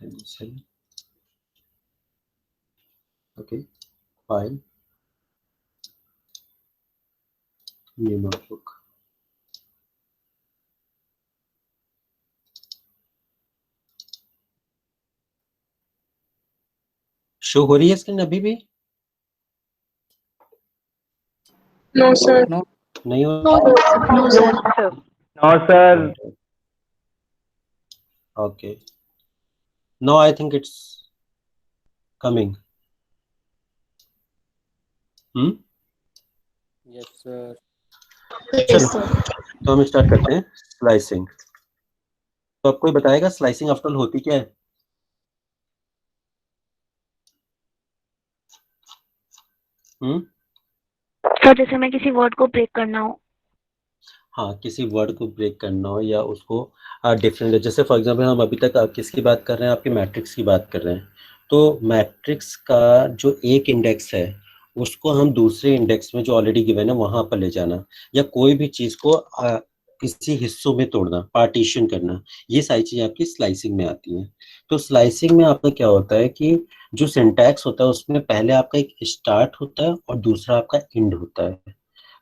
cancel. Okay, file, new notebook. Show हो रही है स्क्रीन अभी भी? No sir. No. नहीं हो? No sir. No, sir. Okay. Now I think it's coming. Yes, sir. Yes चलो सर। तो हम स्टार्ट करते हैं स्लाइसिंग। तो आपको बताएगा स्लाइसिंग आफ्टर ऑल होती क्या है? सर जैसे मैं किसी वर्ड को ब्रेक करना हो। हाँ, किसी वर्ड को ब्रेक करना हो या उसको डिफरेंट, जैसे फॉर एग्जांपल हम अभी तक किसकी बात कर रहे हैं, आपके मैट्रिक्स की बात कर रहे हैं। तो मैट्रिक्स का जो एक इंडेक्स है उसको हम दूसरे इंडेक्स में जो ऑलरेडी गिवन है वहां पर ले जाना, या कोई भी चीज को किसी हिस्सों में तोड़ना, पार्टीशन करना, ये सारी चीजें आपकी स्लाइसिंग में आती हैं। तो स्लाइसिंग में आपका क्या होता है कि जो सिंटैक्स होता है उसमें पहले आपका एक स्टार्ट होता है और दूसरा आपका एंड होता है।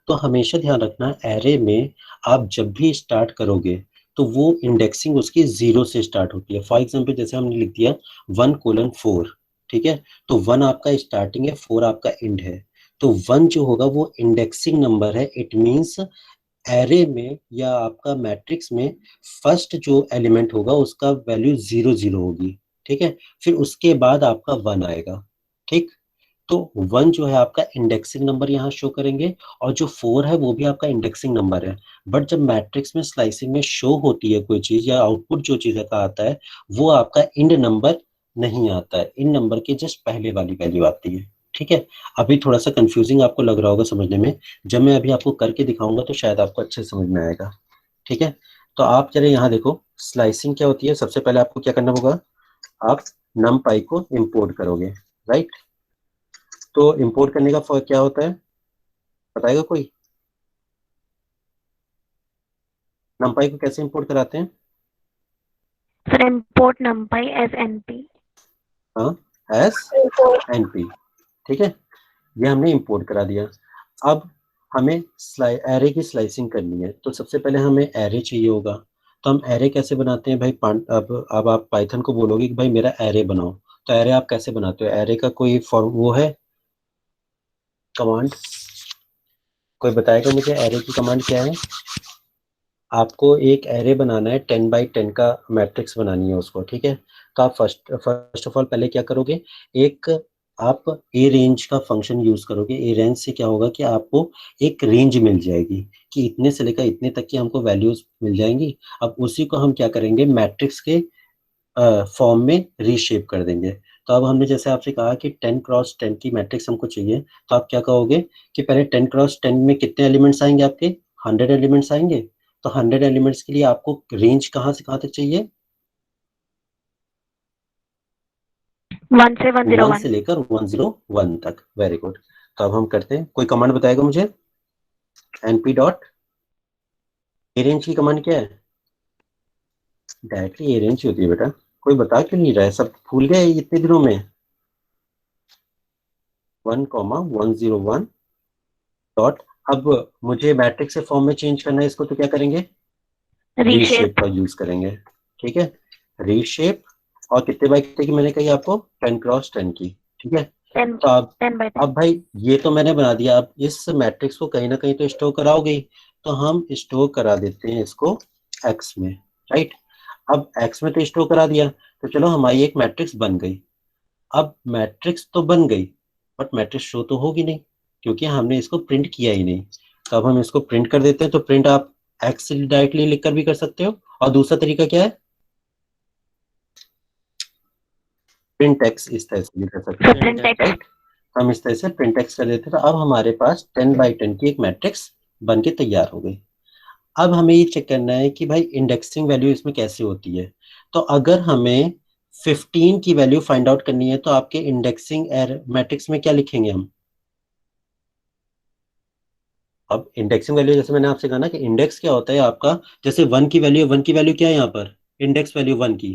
तो हमेशा ध्यान रखना, एरे में आप जब भी स्टार्ट करोगे तो वो इंडेक्सिंग उसकी 0 से स्टार्ट होती है। फॉर एग्जांपल जैसे हमने लिख दिया 1:4, ठीक है, तो 1 आपका स्टार्टिंग है, 4 आपका एंड है। तो 1 जो होगा वो इंडेक्सिंग नंबर है। इट मींस एरे में या आपका मैट्रिक्स में फर्स्ट जो एलिमेंट होगा उसका वैल्यू 0 0 होगी, ठीक है। फिर उसके बाद आपका 1 आएगा, ठीक। तो 1 जो है आपका इंडेक्सिंग नंबर यहाँ शो करेंगे, और जो 4 है वो भी आपका इंडेक्सिंग नंबर है। बट जब मैट्रिक्स में स्लाइसिंग में शो होती है कोई चीज या आउटपुट जो चीज का आता है वो आपका इंड नंबर नहीं आता है, इन नंबर के जस्ट पहले वाली वैल्यू आती है, ठीक है। अभी थोड़ा सा कंफ्यूजिंग आपको लग रहा होगा समझने में, जब मैं अभी आपको करके दिखाऊंगा तो शायद आपको अच्छे से समझ में आएगा, ठीक है। तो आप चले यहाँ देखो स्लाइसिंग क्या होती है। सबसे पहले आपको क्या करना होगा, आप numpy को इंपोर्ट करोगे, राइट। तो इंपोर्ट करने का क्या होता है, बताएगा कोई? numpy को कैसे इंपोर्ट कराते हैं? Sir import numpy as NP. हाँ, एस एनपी, ठीक है। ये हमने इंपोर्ट करा दिया। अब हमें एरे की स्लाइसिंग करनी है, तो सबसे पहले हमें एरे चाहिए होगा। तो हम एरे कैसे बनाते हैं भाई? अब आप पाइथन को बोलोगे कि भाई मेरा एरे बनाओ, तो एरे आप कैसे बनाते हो? एरे का कोई फॉर्म वो है कमांड? कोई बताएगा मुझे एरे की कमांड क्या है? आपको एक एरे बनाना है, 10x10 का मैट्रिक्स बनानी है उसको, ठीक है। तो आप फर्स्ट ऑफ ऑल पहले क्या करोगे, एक आप ए रेंज का फंक्शन यूज करोगे। ए रेंज से क्या होगा कि आपको एक रेंज मिल जाएगी कि इतने से लेकर इतने तक की हमको वैल्यूज मिल जाएंगी। अब उसी को हम क्या करेंगे, मैट्रिक्स के फॉर्म में रीशेप कर देंगे। तो अब हमने जैसे आपसे कहा कि 10x10 की मैट्रिक्स हमको चाहिए, तो आप क्या कहोगे कि पहले 10x10 में कितने एलिमेंट्स आएंगे आपके? 100 एलिमेंट्स आएंगे। तो 100 एलिमेंट्स के लिए आपको रेंज कहाँ से कहाँ तक चाहिए? 1 से 1 101। से लेकर 101 तक। Very good. तो अब हम करते हैं, कोई कमांड बताएगा मुझे? np डॉट ए रेंज की कमांड क्या है? डायरेक्टली ए रेंज होती है बेटा, कोई बता क्यों नहीं रहा है? सब भूल गए इतने दिनों में? 1,101 डॉट। अब मुझे मैट्रिक्स से फॉर्म में चेंज करना है इसको, तो क्या करेंगे? रीशेप का यूज करेंगे, ठीक है। रीशेप, और कितने बाई कितने की मैंने कही आपको? 10x10 की, ठीक है। 10 तो अब 10/10। भाई ये तो मैंने बना दिया। अब इस मैट्रिक्स को कहीं ना कहीं तो स्टोर कराओगे ही, तो हम स्टोर करा देते हैं इसको एक्स में, राइट। अब एक्स में तो स्टोर करा दिया, तो चलो हमारी एक मैट्रिक्स बन गई। अब मैट्रिक्स तो बन गई, बट मैट्रिक्स शो तो होगी नहीं क्योंकि हमने इसको प्रिंट किया ही नहीं। तो अब हम इसको प्रिंट कर देते हैं। तो प्रिंट आप एक्स से डायरेक्टली लिखकर भी कर सकते हो, और दूसरा तरीका क्या है, प्रिंट एक्स, इस तरह से भी कर सकते सर हैं, प्रिंट टेक्स्ट। राइट। हम इस तरह से प्रिंट एक्स कर देते हैं। तो अब हमारे पास 10x10 की एक मैट्रिक्स बन के तैयार हो गई। अब हमें ये चेक करना है कि भाई इंडेक्सिंग वैल्यू इसमें कैसे होती है। तो अगर हमें 15 की वैल्यू फाइंड आउट करनी है तो आपके इंडेक्सिंग मैट्रिक्स में क्या लिखेंगे हम? अब इंडेक्सिंग वैल्यू जैसे मैंने आपसे कहा ना कि इंडेक्स क्या होता है आपका, जैसे 1 की वैल्यू क्या है यहाँ पर? इंडेक्स वैल्यू 1 की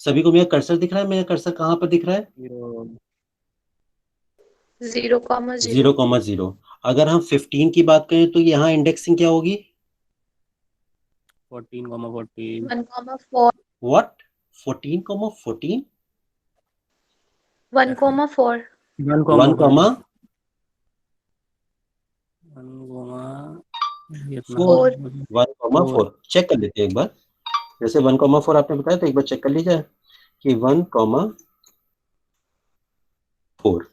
सभी को मेरा कर्सर दिख रहा है? मेरा कर्सर कहाँ पर दिख रहा है? 0,0 0,0। अगर हम 15 की बात करें तो यहाँ इंडेक्सिंग क्या होगी? 14,14 1,4 व्हाट? 14,14? 1,4 1, 1 कॉमा 4। 1,4 चेक कर लेते हैं एक बार। जैसे 1,4 आपने बताया तो एक बार चेक कर लीजिए कि 1,4।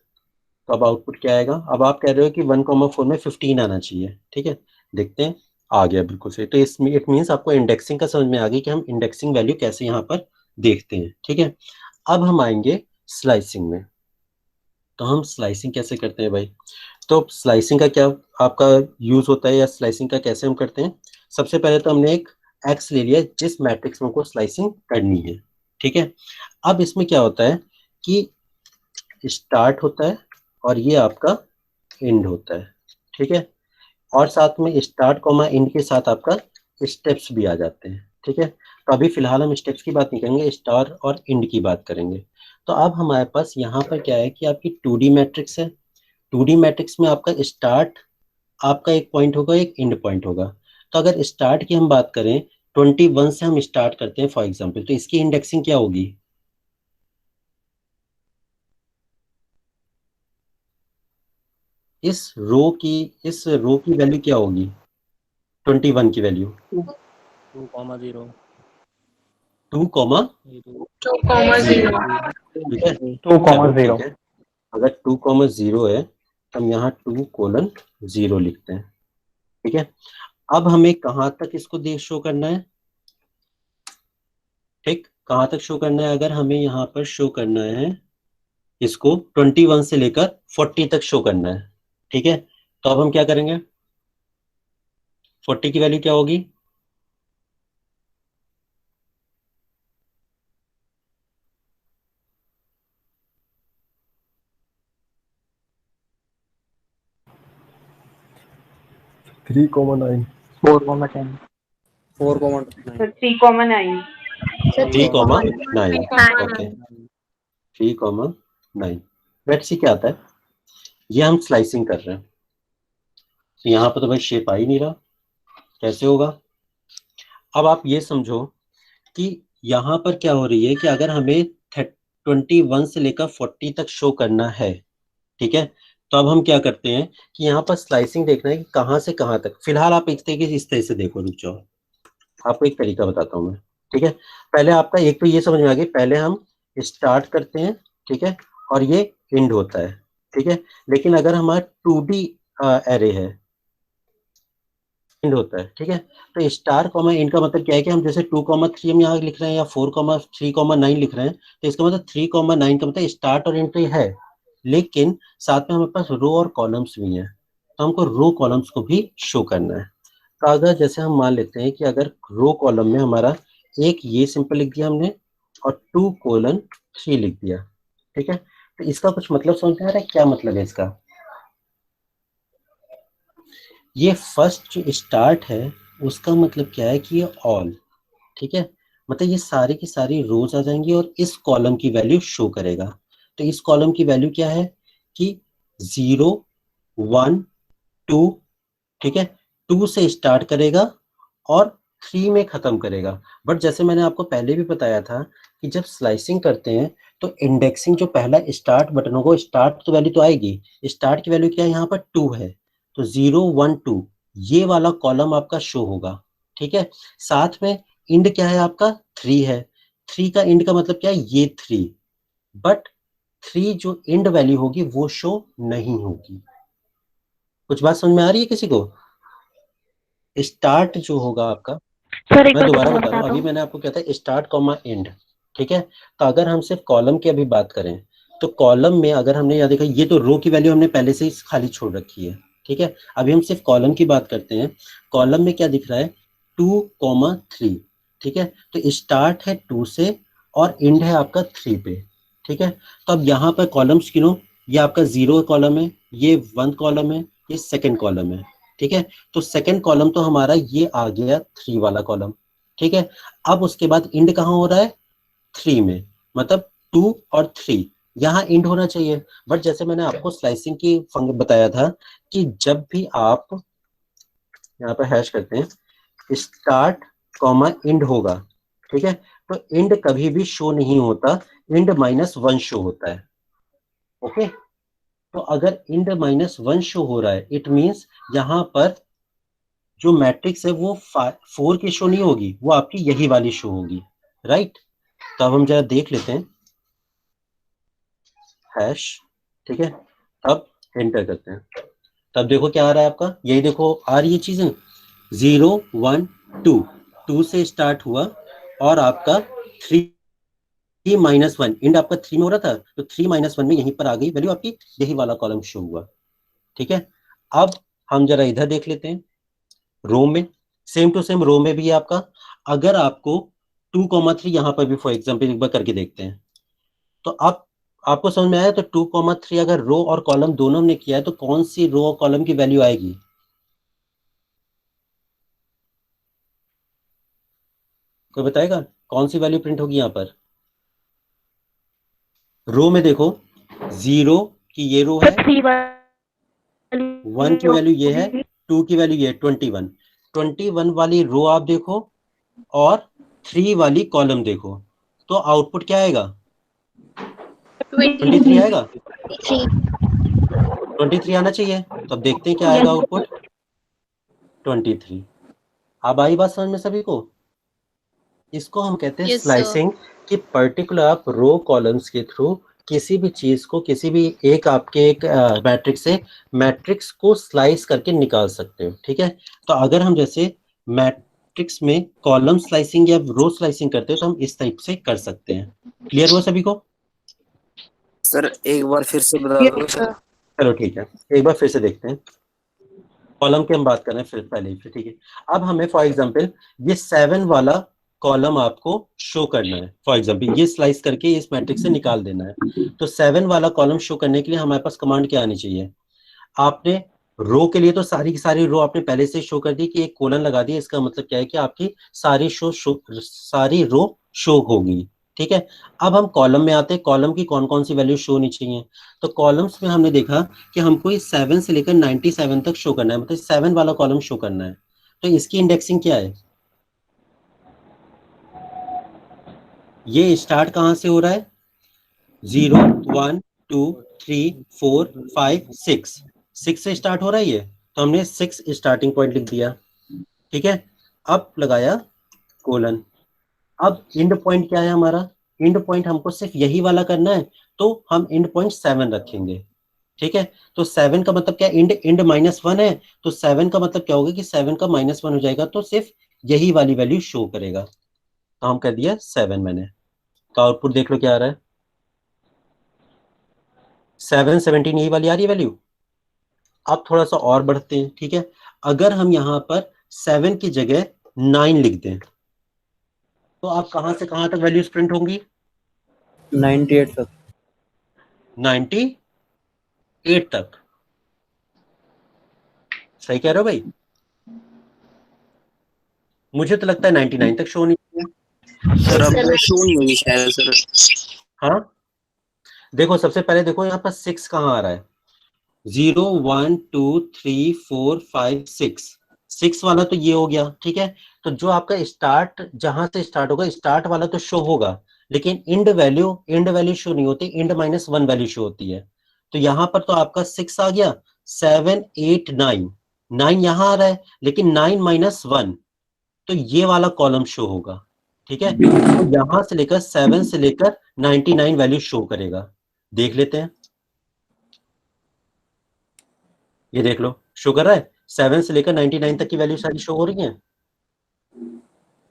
तो अब आउटपुट क्या आएगा? अब आप कह रहे हो कि 1,4 में 15 आना चाहिए, ठीक है, देखते हैं। आ गया, बिल्कुल सही। तो इसमें इट मीन्स आपको इंडेक्सिंग का समझ में आ गई कि हम इंडेक्सिंग वैल्यू कैसे यहाँ पर देखते हैं, ठीक है। अब हम आएंगे स्लाइसिंग में। तो हम स्लाइसिंग कैसे करते हैं भाई? तो स्लाइसिंग का क्या आपका यूज होता है, या स्लाइसिंग का कैसे हम करते हैं? सबसे पहले तो हमने एक एक्स ले लिया जिस मैट्रिक्स में हमको स्लाइसिंग करनी है, ठीक है। अब इसमें क्या होता है कि स्टार्ट होता है और ये आपका एंड होता है, ठीक है। और साथ में स्टार्ट कॉमा एंड के साथ आपका स्टेप्स भी आ जाते हैं, ठीक है। तो अभी फिलहाल हम स्टेप्स की बात नहीं करेंगे, स्टार और एंड की बात करेंगे। तो अब हमारे पास यहाँ पर क्या है कि आपकी 2D मैट्रिक्स है। 2D मैट्रिक्स में आपका स्टार्ट आपका एक पॉइंट होगा, एक एंड पॉइंट होगा। तो अगर स्टार्ट की हम बात करें, 21 से हम स्टार्ट करते हैं फॉर एग्जाम्पल, तो इसकी इंडेक्सिंग क्या होगी? इस रो की वैल्यू क्या होगी? 21 की वैल्यू 2,0 2 कॉमा 0, ठीक है। 2,0 ठीक है, अगर 2,0 है तो हम यहाँ 2:0 लिखते हैं, ठीक है। अब हमें कहाँ तक इसको देख शो करना है? ठीक, कहाँ तक शो करना है? अगर हमें यहाँ पर शो करना है इसको 21 से लेकर 40 तक शो करना है, ठीक है। तो अब हम क्या करेंगे? 40 की वैल्यू क्या होगी? Three comma 9 4,10 3,9 3,9। Okay, 3,9। Let's see क्या आता है। ये हम स्लाइसिंग कर रहे हैं, तो यहाँ पर तो भाई शेप आ ही नहीं रहा, कैसे होगा? अब आप ये समझो कि यहाँ पर क्या हो रही है कि अगर हमें 21 से लेकर 40 तक शो करना है, ठीक है। तो अब हम क्या करते हैं कि यहाँ पर स्लाइसिंग देखना है कि कहाँ से कहाँ तक। फिलहाल आप इस तरह से देखो, रुक जाओ, आपको एक तरीका बताता हूँ मैं, ठीक है। पहले आपका एक तो ये समझ में आ गई, पहले हम स्टार्ट करते हैं, ठीक है, और ये एंड होता है, ठीक है। लेकिन अगर हमारा 2D एरे है, एंड होता है, ठीक है। तो स्टार कॉमा एंड का मतलब क्या है कि हम जैसे 2,3 हम यहाँ लिख रहे हैं या 4,3,9 लिख रहे हैं, तो इसका मतलब 3,9 का मतलब स्टार्ट और एंड तो है, लेकिन साथ में हमारे पास रो और कॉलम्स भी हैं, तो हमको रो कॉलम्स को भी शो करना है। तो अगर जैसे हम मान लेते हैं कि अगर रो कॉलम में हमारा एक ये सिंपल लिख दिया हमने और 2:3 लिख दिया, ठीक है। तो इसका कुछ मतलब समझ में आ रहा है? क्या मतलब है इसका? ये फर्स्ट जो स्टार्ट है उसका मतलब क्या है कि ये ऑल, ठीक है, मतलब ये सारी की सारी रोज आ जाएंगी और इस कॉलम की वैल्यू शो करेगा। तो इस कॉलम की वैल्यू क्या है कि 0, 1, 2, ठीक है। 2 से स्टार्ट करेगा और 3 में खत्म करेगा। बट जैसे मैंने आपको पहले भी बताया था कि जब स्लाइसिंग करते हैं तो इंडेक्सिंग जो पहला स्टार्ट बटन होगा, स्टार्ट तो वैल्यू तो आएगी, स्टार्ट की वैल्यू क्या है? यहाँ पर 2 है, तो 0, 1, 2 ये वाला कॉलम आपका शो होगा, ठीक है। साथ में इंड क्या है आपका? 3 है, 3 का इंड का मतलब क्या है? ये 3, बट 3 जो इंड वैल्यू होगी वो शो नहीं होगी। कुछ बात समझ में आ रही है किसी को? स्टार्ट जो होगा आपका, सर एक मैं बार दोबारा दोबारा बता रहा बता हूँ, दो। अभी मैंने आपको क्या था, स्टार्ट कॉमा एंड, ठीक है। तो अगर हम सिर्फ कॉलम की अभी बात करें तो कॉलम में अगर हमने यहाँ देखा, ये तो रो की वैल्यू हमने पहले से ही खाली छोड़ रखी है, ठीक है। अभी हम सिर्फ कॉलम की बात करते हैं। कॉलम में क्या दिख रहा है? 2,3, ठीक है। तो स्टार्ट है 2 से और एंड है आपका 3 पे, ठीक है। तो अब यहाँ पर कॉलम्स गिनो, ये आपका 0 कॉलम है, ये 1 कॉलम है, ये सेकेंड कॉलम है, ठीक है। तो सेकेंड कॉलम तो हमारा ये आ गया 3 वाला कॉलम, ठीक है। अब उसके बाद इंड कहाँ हो रहा है? 3 में, मतलब 2 और 3 यहाँ इंड होना चाहिए। बट जैसे मैंने आपको स्लाइसिंग की फंक्शन बताया था कि जब भी आप यहाँ पर हैश करते हैं स्टार्ट कॉमा इंड होगा, ठीक है, तो इंड कभी भी शो नहीं होता, इंड -1 शो होता है। ओके, तो अगर इंड -1 शो हो रहा है इट मींस यहाँ पर जो मैट्रिक्स है वो 4 की शो नहीं होगी, वो आपकी यही वाली शो होगी, राइट। तो अब हम जरा देख लेते हैं हैश, ठीक है, अब एंटर करते हैं, तब देखो क्या आ रहा है आपका, यही देखो आ रही है चीजें 0 1 2, 2 से स्टार्ट हुआ और आपका 3 -1, इंड आपका 3 में हो रहा था तो 3 -1 में यहीं पर आ गई वैल्यू आपकी, यही वाला कॉलम शो हुआ, ठीक है। अब हम जरा इधर देख लेते हैं रो में, सेम टू सेम रो में भी है आपका। अगर आपको 2,3 यहां पर भी फॉर एग्जांपल एक बार करके देखते हैं, तो अब आपको समझ में आया, तो 2,3 अगर रो और कॉलम दोनों ने किया है तो कौन सी रो और कॉलम की वैल्यू आएगी, कोई बताएगा कौन सी वैल्यू प्रिंट होगी यहां पर। रो में देखो 0 की ये रो है, 3 वाली 1 की वैल्यू ये है, होगी। 2 की वैल्यू ये 21 वाली रो आप देखो और 3 वाली कॉलम देखो, तो आउटपुट क्या आएगा, 23 आएगा, 23 आना चाहिए। तो अब देखते हैं क्या आएगा आउटपुट 23। अब आई बात समझ में सभी को, इसको हम कहते हैं Yes, sir. स्लाइसिंग, कि पर्टिकुलर आप रो कॉलम्स के थ्रू किसी भी चीज को, किसी भी एक आपके एक मैट्रिक्स से मैट्रिक्स को स्लाइस करके निकाल सकते हो, ठीक है। तो अगर हम जैसे मैट्रिक्स में कॉलम स्लाइसिंग या रो स्लाइसिंग करते हो तो हम इस टाइप से कर सकते हैं। क्लियर हुआ सभी को। सर एक बार फिर से बता दो Yes, सर। sir. चलो ठीक है, एक बार फिर से देखते हैं, कॉलम की हम बात कर रहे हैं फिर पहले ही, फिर ठीक है। अब हमें फॉर एग्जांपल ये 7 वाला कॉलम आपको शो करना है, फॉर एग्जांपल ये स्लाइस करके इस मैट्रिक्स से निकाल देना है। तो 7 वाला कॉलम शो करने के लिए हमारे पास कमांड क्या आनी चाहिए, आपने रो के लिए तो सारी की सारी रो आपने पहले से शो कर दी कि एक कोलन लगा दिया, इसका मतलब क्या है कि आपकी सारी रो शो होगी, ठीक है। अब हम कॉलम में आते हैं, कॉलम की कौन कौन सी वैल्यू शो होनी चाहिए। तो कॉलम्स में हमने देखा कि हमको इस 7 से लेकर 97 तक शो करना है, मतलब 7 वाला कॉलम शो करना है। तो इसकी इंडेक्सिंग क्या है, ये स्टार्ट कहां से हो रहा है, 0 1 2 3 4 5 6, 6 से स्टार्ट हो रहा है ये, तो हमने 6 स्टार्टिंग पॉइंट लिख दिया, ठीक है। अब लगाया कोलन। अब इंड पॉइंट क्या है हमारा, इंड पॉइंट हमको सिर्फ यही वाला करना है, तो हम इंड पॉइंट 7 रखेंगे, ठीक है। तो 7 का मतलब क्या, इंड इंड -1 है, तो 7 का मतलब क्या होगा कि 7 का -1 हो जाएगा, तो सिर्फ यही वाली वैल्यू शो करेगा। तो हम कर दिया 7 मैंने, तो आउटपुट देख लो क्या आ रहा है, 7 17 यही वाली आ रही है वैल्यू। अब थोड़ा सा और बढ़ते हैं, ठीक है। अगर हम यहाँ पर 7 की जगह 9 लिख दें तो आप कहां से कहां तक वैल्यूज प्रिंट होंगी, 98 तक। 98 तक, सही कह रहे हो भाई। मुझे तो लगता है 99 तक शो नहीं चाहिए। सर अब वो शो नहीं होगी शायद सर। हाँ देखो, सबसे पहले देखो यहाँ पर 6 कहाँ आ रहा है, 0 1 2 3 4 5 6, 6 वाला तो ये हो गया, ठीक है। तो जो आपका स्टार्ट जहां से स्टार्ट होगा स्टार्ट वाला तो शो होगा, लेकिन इंड वैल्यू शो नहीं होती, इंड -1 वैल्यू शो होती है। तो यहाँ पर तो आपका 6 आ गया, 7 8 9, 9 यहाँ आ रहा है लेकिन 9 -1, तो ये वाला कॉलम शो होगा, ठीक है। तो यहां से लेकर 7 से लेकर 99 वैल्यू शो करेगा, देख लेते हैं, ये देख लो शो कर रहा है, 7 से लेकर 99 तक की वैल्यू सारी शो हो रही है।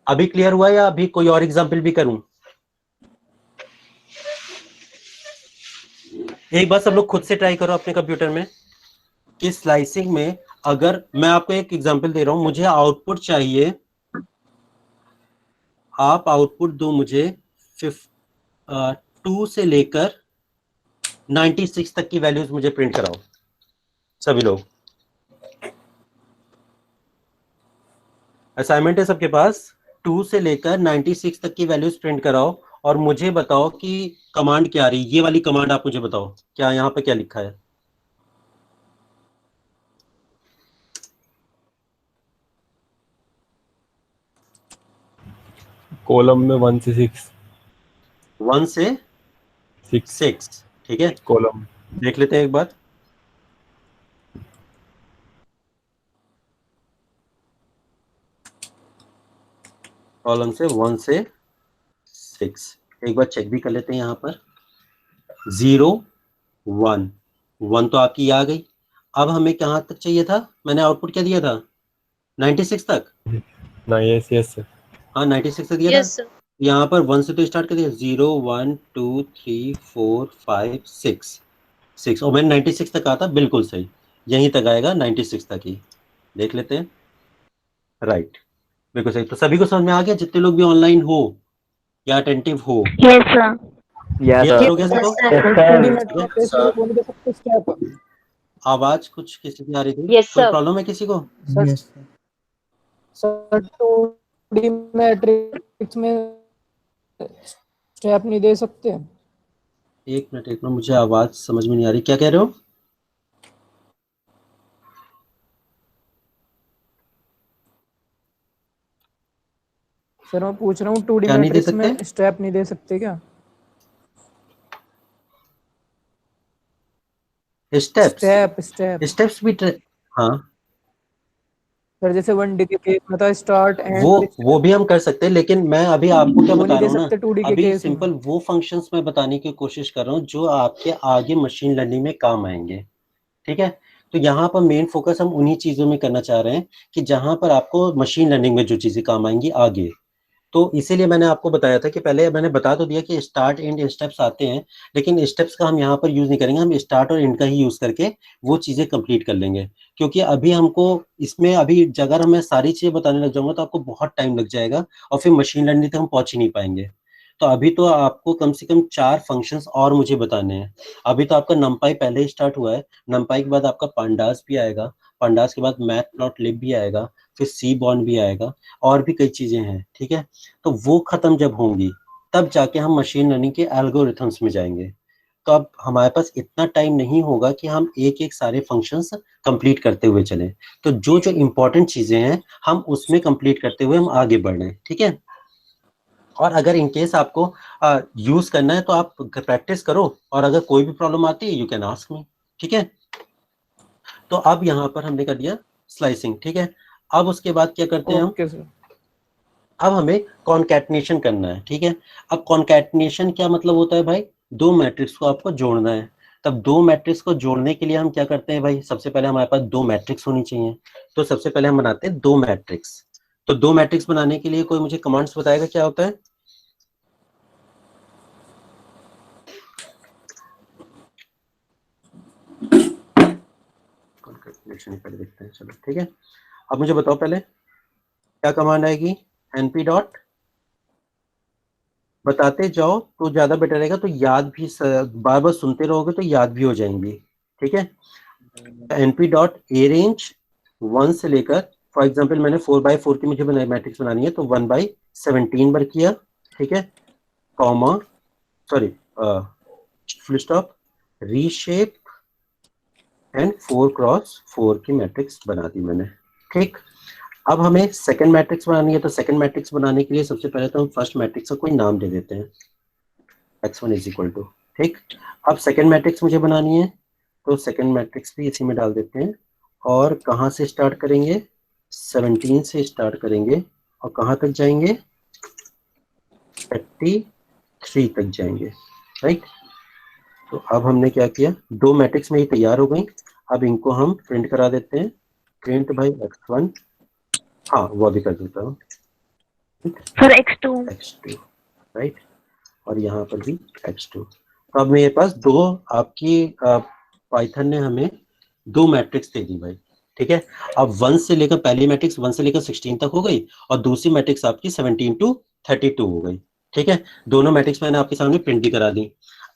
अभी क्लियर हुआ या अभी कोई और एग्जांपल भी करूं, एक बार सब लोग खुद से ट्राई करो अपने कंप्यूटर में कि स्लाइसिंग में, अगर मैं आपको एक एग्जांपल दे रहा हूं, मुझे आउटपुट चाहिए, आप आउटपुट दो मुझे 2 से लेकर 96 तक की वैल्यूज मुझे प्रिंट कराओ सभी लोग। असाइनमेंट है सबके पास, 2 से लेकर 96 तक की वैल्यूज प्रिंट कराओ और मुझे बताओ कि कमांड क्या आ रही है। ये वाली कमांड आप मुझे बताओ, क्या यहाँ पे क्या लिखा है। कॉलम में 1 से 6 1 से 6 6, ठीक है, कॉलम। देख लेते हैं एक बार। कॉलम से 1 से 6 एक बार चेक भी कर लेते हैं यहाँ पर। 0 1 1 तो आपकी आ गई। अब हमें कहाँ तक चाहिए था, मैंने आउटपुट क्या दिया था, 96 तक। ना, यस यस सर। हाँ 96 तक दिया था। Yes, sir. यहाँ पर 1 से तो स्टार्ट कर दिया, 0 1 2 3 4 5 6 और मैंने 96 तक कहा था, बिल्कुल सही, यहीं तक आएगा 96 तक ही। देख लेते हैं, राइट, बिल्कुल सही। तो सभी को समझ में आ गया, जितने लोग भी ऑनलाइन हो या अटेंटिव हो। Yes, sir. Yes clear sir. हो गया सबको? Yes sir. ठीक है? आवाज कुछ किसी की आ रही थी, Yes, कोई sir. प्रॉब्लम है किसी को? सर 2D मैट्रिक्स में स्टेप नहीं दे सकते? एक मिनट, मुझे आवाज समझ में नहीं आ रही, क्या कह रहे हो? सर मैं पूछ रहा हूँ 2D क्या नहीं दे मैट्रिक्स सकते? में स्टेप नहीं दे सकते क्या? स्टेप्स? स्टेप स्टेप्स भी हाँ, सर जैसे 1D के केस में था स्टार्ट एंड और वो भी हम कर सकते हैं, लेकिन मैं अभी आपको क्या वो बता नहीं रहा दे हूँ ना, सकते 2D के अभी केस में? सिंपल वो फंक्शंस मैं बताने की कोशिश कर रहा हूँ जो आपके आगे मशीन लर्निंग में काम आएंगे, ठीक है। तो यहाँ पर मेन फोकस हम उन्हीं चीजों में करना चाह रहे हैं कि जहां पर आपको मशीन लर्निंग में जो चीजें काम आएंगी आगे। तो इसीलिए मैंने आपको बताया था कि पहले मैंने बता तो दिया कि स्टार्ट एंड स्टेप्स आते हैं, लेकिन स्टेप्स का हम यहाँ पर यूज नहीं करेंगे, हम स्टार्ट और एंड का ही यूज करके वो चीजें कंप्लीट कर लेंगे। क्योंकि अभी हमको इसमें अभी अगर मैं सारी चीजें बताने लग जाऊंगा तो आपको बहुत टाइम लग जाएगा और फिर मशीन लर्निंग तक हम पहुंच ही नहीं पाएंगे। तो अभी तो आपको कम से कम 4 फंक्शंस और मुझे बताने हैं। अभी तो आपका नमपाई पहले ही स्टार्ट हुआ है, नमपाई के बाद आपका पांडास भी आएगा, पांडास के बाद मैथ प्लॉट लिब भी आएगा, फिर सी बॉन्ड भी आएगा, और भी कई चीजें हैं, ठीक है। तो वो खत्म जब होंगी तब जाके हम मशीन लर्निंग के एल्गोरिथम्स में जाएंगे। तो अब हमारे पास इतना टाइम नहीं होगा कि हम एक एक सारे फंक्शंस कंप्लीट करते हुए चलें। तो जो जो इंपॉर्टेंट चीजें हैं हम उसमें कंप्लीट करते हुए हम आगे बढ़ रहे हैं, ठीक है। और अगर इन केस आपको यूज करना है तो आप प्रैक्टिस करो, और अगर कोई भी प्रॉब्लम आती है यू कैन आस्क मी, ठीक है। तो अब यहाँ पर हमने कर दिया स्लाइसिंग, ठीक है। अब उसके बाद क्या करते हैं हम, ओके सर। अब हमें कॉन्कैटिनेशन करना है, ठीक है। अब कॉन्कैटिनेशन क्या मतलब होता है भाई, दो मैट्रिक्स को आपको जोड़ना है। तब दो मैट्रिक्स को जोड़ने के लिए हम क्या करते हैं भाई, सबसे पहले हमारे पास दो मैट्रिक्स होनी चाहिए। तो सबसे पहले हम बनाते हैं दो मैट्रिक्स। तो दो मैट्रिक्स बनाने के लिए कोई मुझे कमांड्स बताएगा क्या होता है? कॉन्कैटिनेशन पहले देखते हैं, चलो ठीक है। अब मुझे बताओ पहले क्या कमांड आएगी, np डॉट, बताते जाओ तो ज्यादा बेटर रहेगा, तो याद भी बार बार सुनते रहोगे तो याद भी हो जाएंगी, ठीक है। np डॉट ए रेंज 1 से लेकर, फॉर एग्जांपल मैंने 4x4 की मुझे मैट्रिक्स बनानी है तो 1/17 बार किया, ठीक है, comma, sorry, full stop, reshape and 4x4 की मैट्रिक्स बना दी मैंने, ठीक। अब हमें सेकंड मैट्रिक्स बनानी है, तो सेकंड मैट्रिक्स बनाने के लिए सबसे पहले तो हम फर्स्ट मैट्रिक्स का कोई नाम दे देते हैं, x1 इज इक्वल टू, ठीक। अब सेकंड मैट्रिक्स मुझे बनानी है तो सेकंड मैट्रिक्स भी इसी में डाल देते हैं, और कहाँ से स्टार्ट करेंगे, 17 से स्टार्ट करेंगे और कहाँ तक जाएंगे, 33 तक जाएंगे, राइट। तो अब हमने क्या किया, दो मैट्रिक्स में ही तैयार हो गई। अब इनको हम प्रिंट करा देते हैं, प्रिंट भाई x1, हाँ वो भी कर देता हूँ, Sir, X2. x2, राइट, और यहाँ पर भी x2। तो अब मेरे पास दो, आपकी पाइथन ने हमें दो मैट्रिक्स दे दी भाई, ठीक है। अब 1 से लेकर, पहली मैट्रिक्स 1 से लेकर 16 तक हो गई और दूसरी मैट्रिक्स आपकी 17 to 32 हो गई, ठीक है। दोनों मैट्रिक्स मैंने आपके सामने प्रिंट भी करा दी।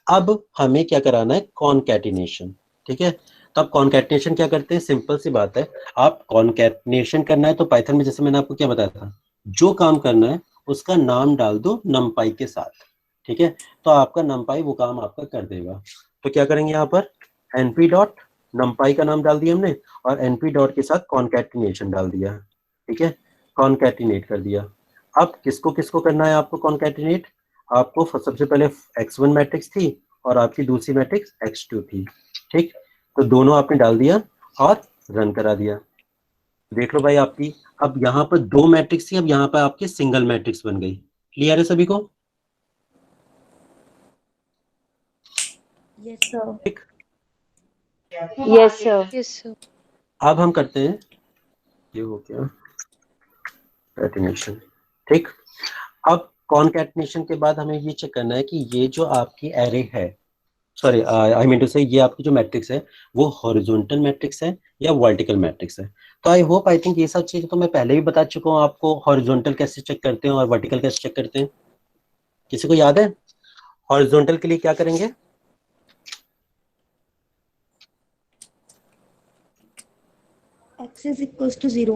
अब हमें क्या कराना है, कॉन्कैटिनेशन, ठीक है। तो अब कॉन्कैटिनेशन क्या करते हैं, सिंपल सी बात है, आप कॉन्कैटिनेशन करना है तो पाइथन में जैसे मैंने आपको क्या बताया था, जो काम करना है उसका नाम डाल दो numpy के साथ, ठीक है, तो आपका numpy वो काम आपका कर देगा। तो क्या करेंगे यहाँ पर, np डॉट numpy का नाम डाल दिया हमने और np डॉट के साथ कॉन्कैटिनेशन डाल दिया, ठीक है, कॉन्कैटिनेट कर दिया। अब किसको किसको करना है आपको कॉन्कैटिनेट, आपको सबसे पहले x1 मैट्रिक्स थी और आपकी दूसरी मैट्रिक्स x2 थी, ठीक, तो दोनों आपने डाल दिया और रन करा दिया। देख लो भाई आपकी अब यहाँ पर 2 मैट्रिक्स थी, अब यहाँ पर आपकी सिंगल मैट्रिक्स बन गई। क्लियर है सभी को? Yes, sir. ठीक, Yes, sir. Yes, sir. अब हम करते हैं, ये हो गया कॉन्कैटिनेशन, ठीक। अब कॉन्कैटिनेशन के बाद हमें ये चेक करना है कि ये जो आपकी एरे है, सॉरी आई मीन टू से ये आपकी जो मैट्रिक्स है वो हॉरिजॉन्टल मैट्रिक्स है या वर्टिकल मैट्रिक्स है। तो आई होप आई थिंक ये सब चीजें तो मैं पहले भी बता चुका हूँ आपको, हॉरिजॉन्टल कैसे चेक करते हैं और वर्टिकल कैसे चेक करते हैं। किसी को याद है? हॉरिजॉन्टल के लिए क्या करेंगे? X is equals to 0.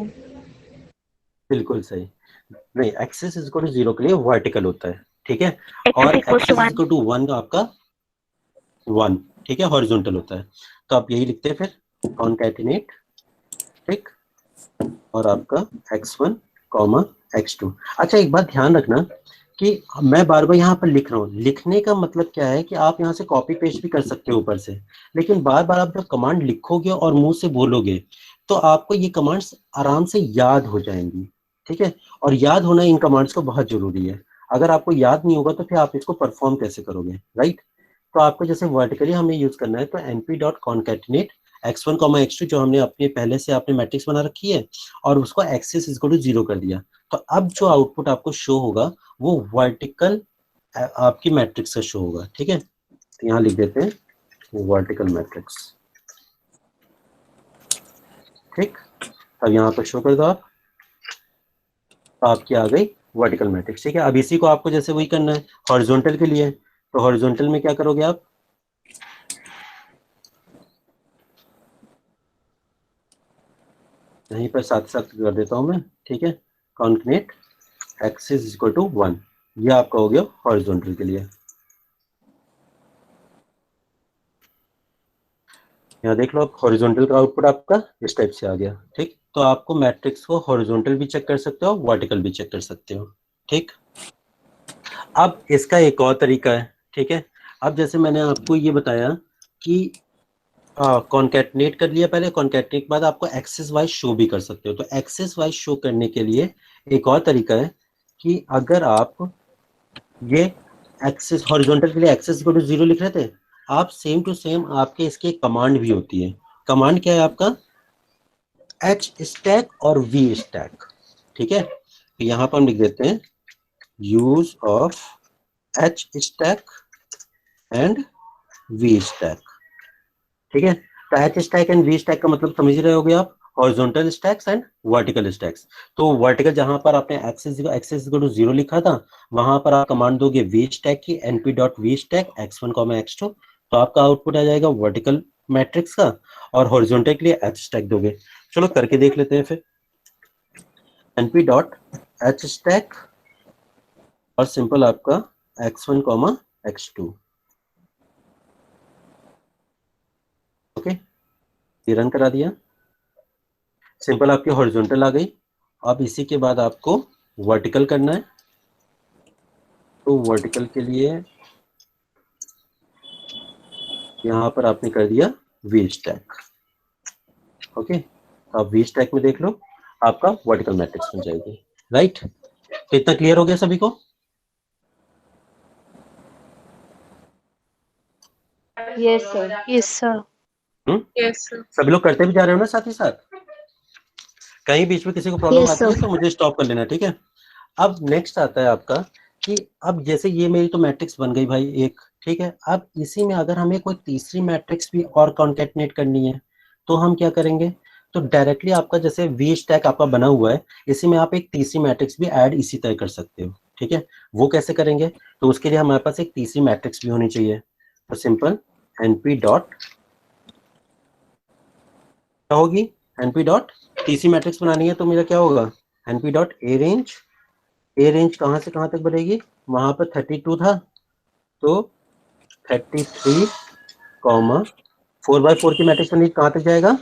बिल्कुल सही, नहीं एक्सिस इज इक्वल टू 0 के लिए वर्टिकल होता है, ठीक है, X और is equals x is to is equal to 1 आपका 1, ठीक है, हॉरिजॉन्टल होता है। तो आप यही लिखते हैं फिर कॉन्कैटिनेट, ठीक, और आपका x1 कॉमा x2। अच्छा एक बात ध्यान रखना कि मैं बार बार यहाँ पर लिख रहा हूँ, लिखने का मतलब क्या है कि आप यहाँ से कॉपी पेस्ट भी कर सकते हो ऊपर से, लेकिन बार बार आप जब कमांड लिखोगे और मुंह से बोलोगे तो आपको ये कमांड्स आराम से याद हो जाएंगी, ठीक है, और याद होना इन कमांड्स को बहुत जरूरी है। अगर आपको याद नहीं होगा तो फिर आप इसको परफॉर्म कैसे करोगे, राइट। तो आपको जैसे वर्टिकली हमें यूज करना है तो np dot concatenate x1 x2 जो हमने अपने पहले से आपने मैट्रिक्स बना रखी है और उसको एक्सिस इज इक्वल टू 0 कर दिया। तो अब जो आउटपुट आपको शो होगा वो वर्टिकल आपकी मैट्रिक्स का शो होगा, ठीक है। तो यहाँ लिख देते हैं वर्टिकल मैट्रिक्स, ठीक। अब यहाँ पर शो कर दो आप, आपकी आ गई वर्टिकल मैट्रिक्स, ठीक है। अब इसी को आपको जैसे वही करना है हॉरिजॉन्टल के लिए, तो हॉरिजॉन्टल में क्या करोगे आप, यहीं पर साथ साथ कर देता हूं मैं, ठीक है, कॉन्कैटिनेट एक्सिस इक्वल टू 1, ये आपका हो गया हॉरिजॉन्टल के लिए। यहाँ देख लो आप हॉरिजॉन्टल का आउटपुट आपका इस टाइप से आ गया, ठीक। तो आपको मैट्रिक्स को हॉरिजॉन्टल भी चेक कर सकते हो, वर्टिकल भी चेक कर सकते हो, ठीक। अब इसका एक और तरीका है, ठीक है। अब जैसे मैंने आपको ये बताया कि कॉन्कैटिनेट कर लिया पहले, कॉन्कैटिनेट के बाद आपको एक्सिस वाइज शो भी कर सकते हो। तो एक्सिस वाइज शो करने के लिए एक और तरीका है कि अगर आप ये एक्सिस हॉरिजॉन्टल के लिए एक्सिस इक्वल टू 0 लिख रहे थे, आप सेम टू सेम आपके इसके कमांड भी होती है। कमांड क्या है आपका, एच स्टैक और वी स्टैक, ठीक है। तो यहाँ पर हम लिख देते हैं use of H stack and V stack, ठीक है। तो H stack and V stack का मतलब समझ रहे होगे आप, horizontal stacks and vertical stacks. तो वर्टिकल जहां पर आपने एक्सिस टू 0 लिखा था वहां पर आप कमांड दोगे वी स्टैक की np dot V stack x1 x2, तो आपका आउटपुट आ जाएगा वर्टिकल मैट्रिक्स का, और हॉरिजॉन्टल के लिए एच स्टैक दोगे। चलो करके देख लेते हैं फिर, np डॉट एच स्टैक और सिंपल आपका x1 x2, ओके, ये रन करा दिया, सिंपल आपकी हॉरिजॉन्टल आ गई। अब इसी के बाद आपको वर्टिकल करना है, तो वर्टिकल के लिए यहाँ पर आपने कर दिया वी स्टैक, ओके। तो आप वी स्टैक में देख लो आपका वर्टिकल मैट्रिक्स बन जाएगी, राइट। तो इतना क्लियर हो गया सभी को? Yes, sir. Yes, sir. Yes, sir. सभी लोग करते भी जा रहे हो ना साथ ही साथ? कहीं बीच में किसी को प्रॉब्लम Yes, आती है sir. तो मुझे स्टॉप कर लेना, ठीक है। अब नेक्स्ट आता है आपका कि अब जैसे ये मेरी तो मैट्रिक्स बन गई भाई एक, ठीक है। अब इसी में अगर हमें कोई तीसरी मैट्रिक्स भी और कॉन्कैटिनेट करनी है तो हम क्या करेंगे, तो डायरेक्टली आपका जैसे वी स्टैक आपका बना हुआ है, इसी में आप एक तीसरी मैट्रिक्स भी ऐड इसी तरह कर सकते हो, ठीक है। वो कैसे करेंगे, तो उसके लिए हमारे पास एक तीसरी मैट्रिक्स भी होनी चाहिए। तो सिंपल np डॉट क्या होगी, np डॉट तीसरी मैट्रिक्स बनानी है तो मेरा क्या होगा, np डॉट ए रेंज कहाँ से कहाँ तक बनेगी, वहां पर 32 था तो 33 कॉमा 4/4 की मैट्रिक्स बनी कहाँ तक जाएगा?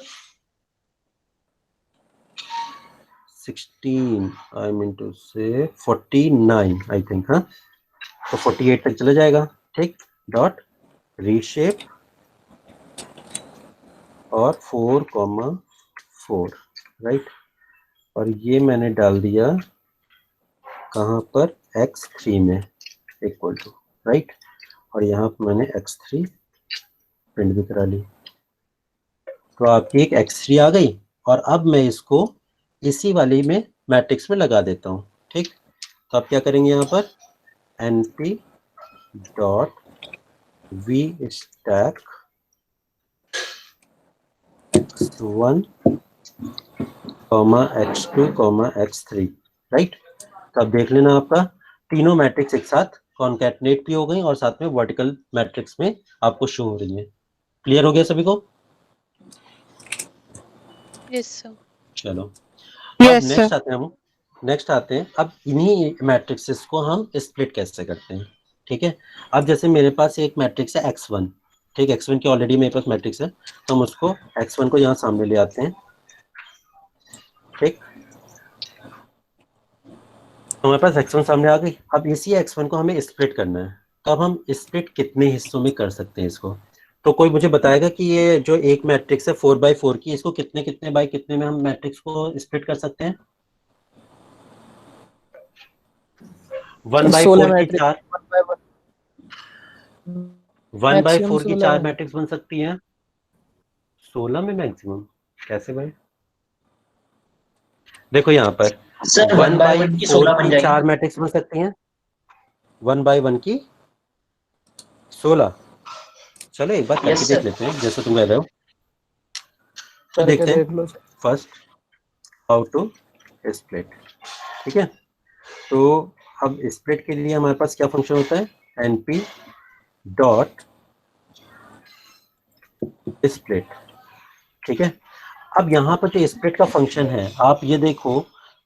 16 आई मीन टू से 49 आई थिंक, हाँ, तो 48 तक चला जाएगा। ठीक, डॉट रीशेप और 4,4 राइट, और ये मैंने डाल दिया कहाँ पर? x3 में इक्वल टू राइट, और यहाँ पर मैंने x3 प्रिंट भी करा ली। तो आपकी एक x3 आ गई, और अब मैं इसको इसी वाली में मैट्रिक्स में लगा देता हूँ। ठीक, तो आप क्या करेंगे यहाँ पर? np dot v stack x1 x2 x3 right. तो अब देख लेना आपका तीनों मैट्रिक्स एक साथ कॉन्कैटिनेट भी हो गई और साथ में वर्टिकल मैट्रिक्स में आपको शो हो रही है। क्लियर हो गया सभी को? Yes, sir. चलो अब Yes, sir. नेक्स्ट आते हैं अब इन्हीं मैट्रिक्सेस को हम स्प्लिट कैसे करते हैं। ठीक है, अब जैसे मेरे पास एक मैट्रिक्स है x1, ठीक, x1 की ऑलरेडी मेरे पास मैट्रिक्स है, तो हम उसको x1 को यहाँ सामने ले आते हैं। ठीक, तो हमारे पास x1 सामने आ गई। अब इसी x1 को हमें स्प्लिट करना है, तो अब हम स्प्लिट कितने हिस्सों में कर सकते हैं इसको? तो कोई मुझे बताएगा कि ये जो एक मैट्रिक्स है 4/4 की, इसको कितने कितने बाय कितने में हम मैट्रिक्स को स्प्लिट कर सकते हैं? 1/4 की 4, 1/4 की 4 मैट्रिक्स बन सकती है 16 में मैक्सिमम। कैसे भाई? देखो यहाँ पर 1/4 की 4 मैट्रिक्स बन सकती हैं, 1/1 की 16। चलो एक बार करके देख लेते हैं जैसे तुम कह रहे हो। तो देखते हैं फर्स्ट हाउ टू स्प्लिट। ठीक है, तो अब स्प्लिट के लिए हमारे पास क्या फंक्शन होता है? np dot split. ठीक है, अब यहाँ पर जो स्प्लिट का फंक्शन है, आप ये देखो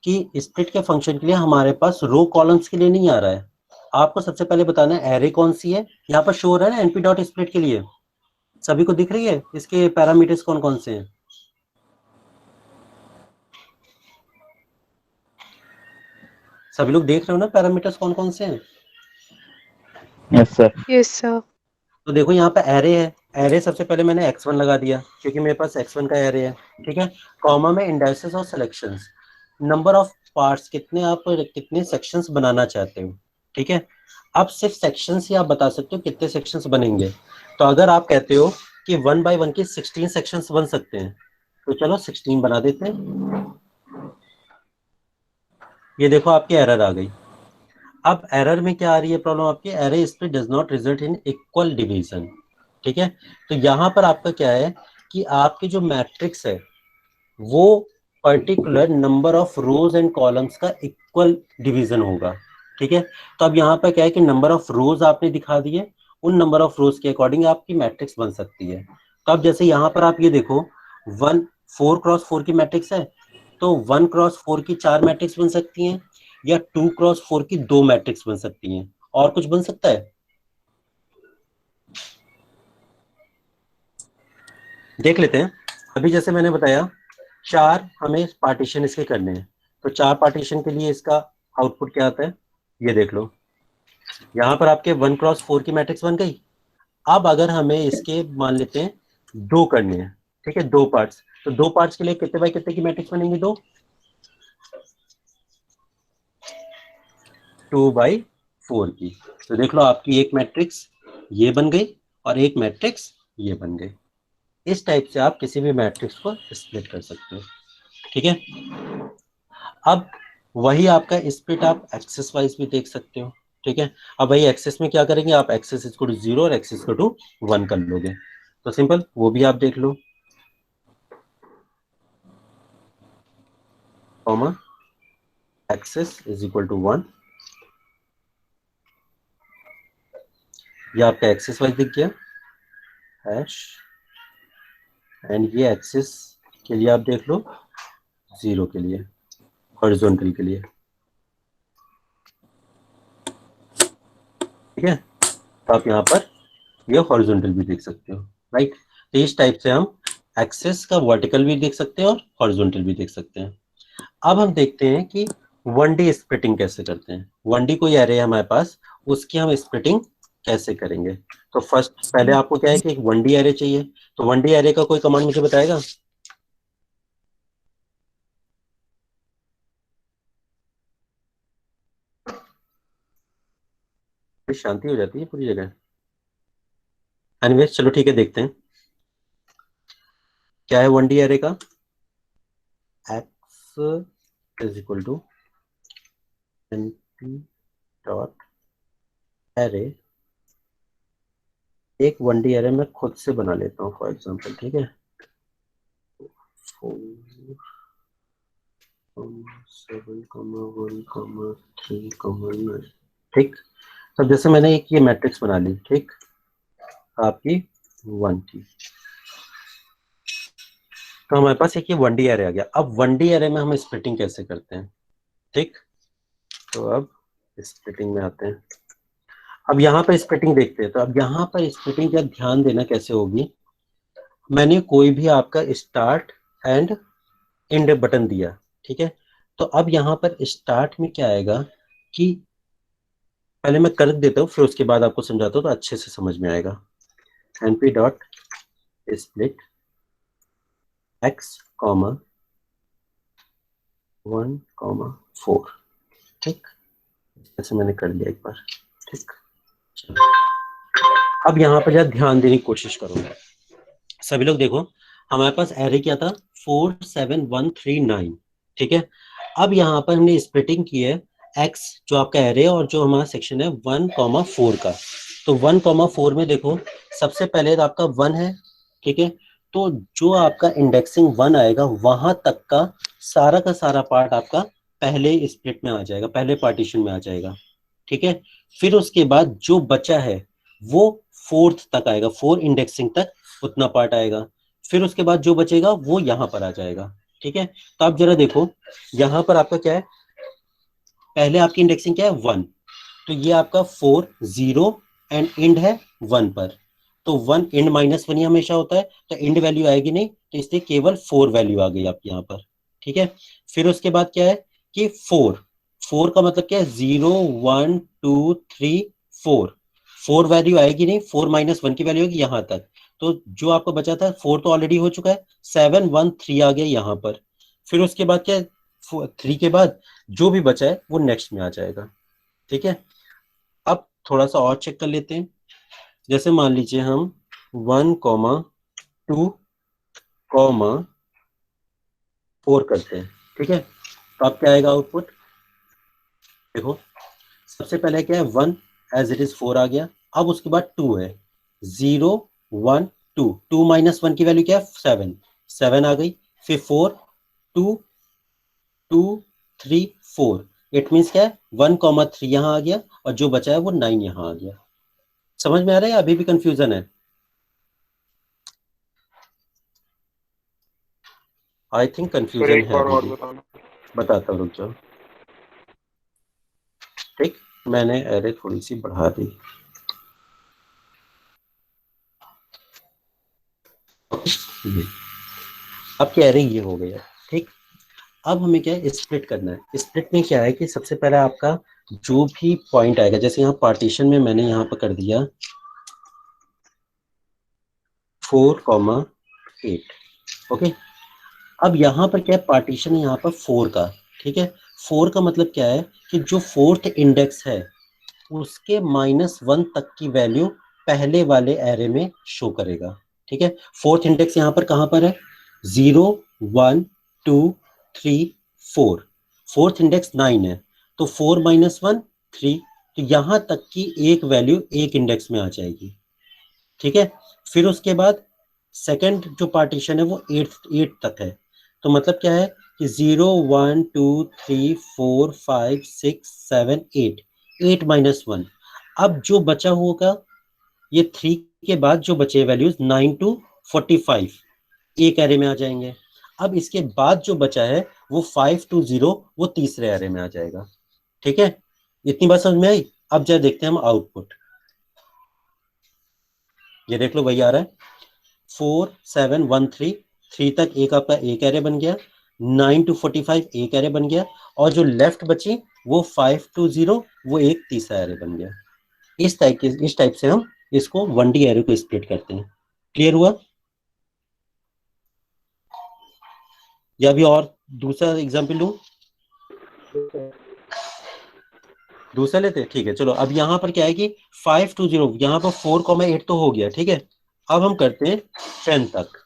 कि स्प्लिट के फंक्शन के लिए हमारे पास रो कॉलम्स के लिए नहीं आ रहा है। आपको सबसे पहले बताना है एरे कौन सी है। यहाँ पर शो हो रहा है ना np डॉट स्प्लिट के लिए, सभी को दिख रही है इसके पैरामीटर्स कौन कौन से हैं? सभी लोग देख रहे हो ना पैरामीटर्स कौन कौन से हैं? Yes, sir. Yes, sir. तो देखो यहाँ पे एरे है, एरे सबसे पहले मैंने x1 लगा दिया क्योंकि मेरे पास x1 का एरे है। ठीक है, कॉमा में इंडाइसेस और सिलेक्शंस, नंबर ऑफ पार्ट्स, कितने आप कितने सेक्शंस बनाना चाहते हो। ठीक है, अब सिर्फ सेक्शंस ही आप बता सकते हो कितने सेक्शंस बनेंगे। तो अगर आप कहते हो कि 1/1 की 16 सेक्शंस बन सकते हैं, तो चलो 16 बना देते हैं। ये देखो आपकी एरर आ गई। अब एरर में क्या आ रही है प्रॉब्लम आपकी? Array split does not result in equal division. ठीक है, तो यहां पर आपका क्या है कि आपकी जो मैट्रिक्स है वो particular number of rose and columns का इक्वल डिवीजन होगा। ठीक है, तो अब यहाँ पर क्या है कि नंबर ऑफ रोज आपने दिखा दिए, उन नंबर ऑफ रोज के अकॉर्डिंग आपकी मैट्रिक्स बन सकती है। तो अब जैसे यहाँ पर आप ये देखो 4x4 की मैट्रिक्स है, तो 1x4 की 4 मैट्रिक्स बन सकती हैं, या 2x4 की 2 मैट्रिक्स बन सकती हैं। और कुछ बन सकता है? देख लेते हैं। अभी जैसे मैंने बताया 4 हमें पार्टीशन इसके करने हैं, तो 4 पार्टीशन के लिए इसका आउटपुट क्या आता है ये देख लो। यहाँ पर आपके 1x4 की मैट्रिक्स बन गई। अब अगर हमें इसके मान लेते हैं 2 करने हैं, ठीक है, 2 पार्ट्स, तो 2 पार्ट्स के लिए कितने बाय कितने की मैट्रिक्स बनेंगी? 2/4 की। तो देख लो आपकी एक मैट्रिक्स ये बन गई और एक मैट्रिक्स ये बन गई। इस टाइप से आप किसी भी मैट्रिक्स को स्प्लिट कर सकते हो। ठीक है, अब वही आपका स्प्लिट आप एक्सेस वाइज भी देख सकते हो। ठीक है, अब वही एक्सेस में क्या करेंगे आप? एक्सेस इज इक्वल टू 0 और एक्सेस इक्वल टू 1 कर लोगे, तो सिंपल वो भी आप देख लो। Comma axis is equal to 1, ये आपका एक्सेस वाइज दिख गया हैश, एंड ये एक्सेस के लिए आप देख लो 0 के लिए, हॉरिजॉन्टल के लिए। ठीक है, तो आप यहाँ पर ये हॉरिजॉन्टल भी देख सकते हो, राइट। तो इस टाइप से हम एक्सेस का वर्टिकल भी देख सकते हैं और हॉरिजॉन्टल भी देख सकते हैं। अब हम देखते हैं कि 1D स्प्लिटिंग कैसे करते हैं। 1D कोई एरे है हमारे पास, उसकी हम स्प्लिटिंग कैसे करेंगे। तो फर्स्ट पहले आपको क्या है कि एक 1D एरे चाहिए। तो 1D एरे का कोई कमांड मुझे बताएगा? शांति हो जाती है पूरी जगह। एनीवेज चलो ठीक है, देखते हैं क्या है 1D एरे का। x is equal to np dot array. एक 1D एरे मैं खुद से बना लेता हूँ फॉर एग्जांपल, ठीक है। 4 7 1 3 9, ठीक। तो जैसे मैंने एक ये मैट्रिक्स बना ली, ठीक, आपकी 1 की। तो हमारे पास एक ये 1D एरे आ गया। अब 1D एरे में हम स्प्लिटिंग कैसे करते हैं, ठीक। तो अब स्प्लिटिंग में आते हैं। अब यहाँ पर स्प्लिटिंग देखते हैं। तो अब यहाँ पर स्प्लिटिंग का ध्यान देना कैसे होगी। मैंने कोई भी आपका स्टार्ट एंड एंड बटन दिया, ठीक है। तो अब यहाँ पर स्टार्ट में क्या आएगा कि पहले मैं कर देता हूँ, फिर उसके बाद आपको समझाता हूँ तो अच्छे से समझ में आएगा। np डॉट स्प्लिट x, 1, 4, ठीक। ऐसे मैंने कर दिया एक बार, ठीक। अब यहाँ पर जरा ध्यान देने की कोशिश करूंगा। सभी लोग देखो, हमारे पास एरे क्या था 4 7 1 3 9, ठीक है। अब यहाँ पर हमने स्प्लिटिंग की है x जो आपका एरे और जो हमारा सेक्शन है 1,4 का। तो 1,4 में देखो सबसे पहले तो आपका 1 है, ठीक है। तो जो आपका इंडेक्सिंग 1 आएगा वहां तक का सारा पार्ट आपका पहले स्प्लिट में आ जाएगा, पहले पार्टीशन में आ जाएगा, ठीक है। फिर उसके बाद जो बचा है वो 4th तक आएगा, 4 इंडेक्सिंग तक उतना पार्ट आएगा। फिर उसके बाद जो बचेगा वो यहाँ पर आ जाएगा, ठीक है। तो आप जरा देखो यहाँ पर आपका क्या है, पहले आपकी इंडेक्सिंग क्या है 1, तो ये आपका 4 0 एंड इंड है 1 पर। तो 1 इंड -1 ही हमेशा होता है, तो इंड वैल्यू आएगी नहीं, तो इसलिए केवल 4 वैल्यू आ गई आपकी यहाँ पर, ठीक है। फिर उसके बाद क्या है कि 4 का मतलब क्या है 0 1 2 3 4 वैल्यू आएगी नहीं, 4 -1 की वैल्यू होगी यहाँ तक। तो जो आपको बचा था 4 तो ऑलरेडी हो चुका है, 7 1 3 आ गया यहाँ पर। फिर उसके बाद क्या है 3 के बाद जो भी बचा है वो नेक्स्ट में आ जाएगा, ठीक है। अब थोड़ा सा और चेक कर लेते हैं। जैसे मान लीजिए हम 1, 2, 4 करते हैं, ठीक है। तो अब क्या आएगा आउटपुट, देखो सबसे पहले क्या है 1 एज इट इज 4 आ गया। अब उसके बाद 2 है 0 1 2, 2 -1 की वैल्यू क्या है 7, 7 आ गई। फिर 4 2 2 3 4, इट मीन्स क्या है 1,3 यहाँ आ गया और जो बचा है वो 9 यहाँ आ गया। समझ में आ रहा है या अभी भी कंफ्यूजन है? आई थिंक कंफ्यूजन है अभी भी। बताता हूँ, रुक जाओ, ठीक। मैंने एरे थोड़ी सी बढ़ा दी। अब क्या एरे ये हो गया, ठीक। अब हमें क्या है स्प्लिट करना है। स्प्लिट में क्या है कि सबसे पहले आपका जो भी पॉइंट आएगा, जैसे यहाँ पार्टीशन में मैंने यहाँ पर कर दिया 4,8, ओके। अब यहाँ पर क्या है पार्टीशन है यहाँ पर 4 का, ठीक है। 4 का मतलब क्या है कि जो 4th इंडेक्स है उसके -1 तक की वैल्यू पहले वाले एरे में शो करेगा, ठीक है। 4th इंडेक्स यहाँ पर कहाँ पर है 0 1 2 3 4, 4th इंडेक्स 9 है, तो 4 -1 3, तो यहाँ तक की एक वैल्यू एक इंडेक्स में आ जाएगी, ठीक है। फिर उसके बाद सेकंड जो पार्टीशन है वो 8 तक है, तो मतलब क्या है कि 0 1 2 3 4 5 6 7 8, 8 -1। अब जो बचा होगा ये 3 के बाद जो बचे वैल्यूज 9 to 45 एक एरे में आ जाएंगे। अब इसके बाद जो बचा है वो 5 to 0 वो तीसरे एरे में आ जाएगा, ठीक है। इतनी बात समझ में आई? अब जरा देखते हैं हम आउटपुट। ये देख लो वही आ रहा है 4 7 1 3 3 तक एक आपका एक एरे बन गया, 9 to 45 एक एरे बन गया, और जो लेफ्ट बची वो 5 to 0 वो एक तीसरा एरे बन गया। इस टाइप से हम इसको 1D एरे को स्प्लिट करते हैं। क्लियर हुआ? या अभी और दूसरा एग्जाम्पल लूं? दूसरा लेते हैं, ठीक है। चलो अब यहाँ पर क्या है कि 5 to 0, यहाँ पर 4,8 तो हो गया, ठीक है। अब हम करते हैं 10 तक,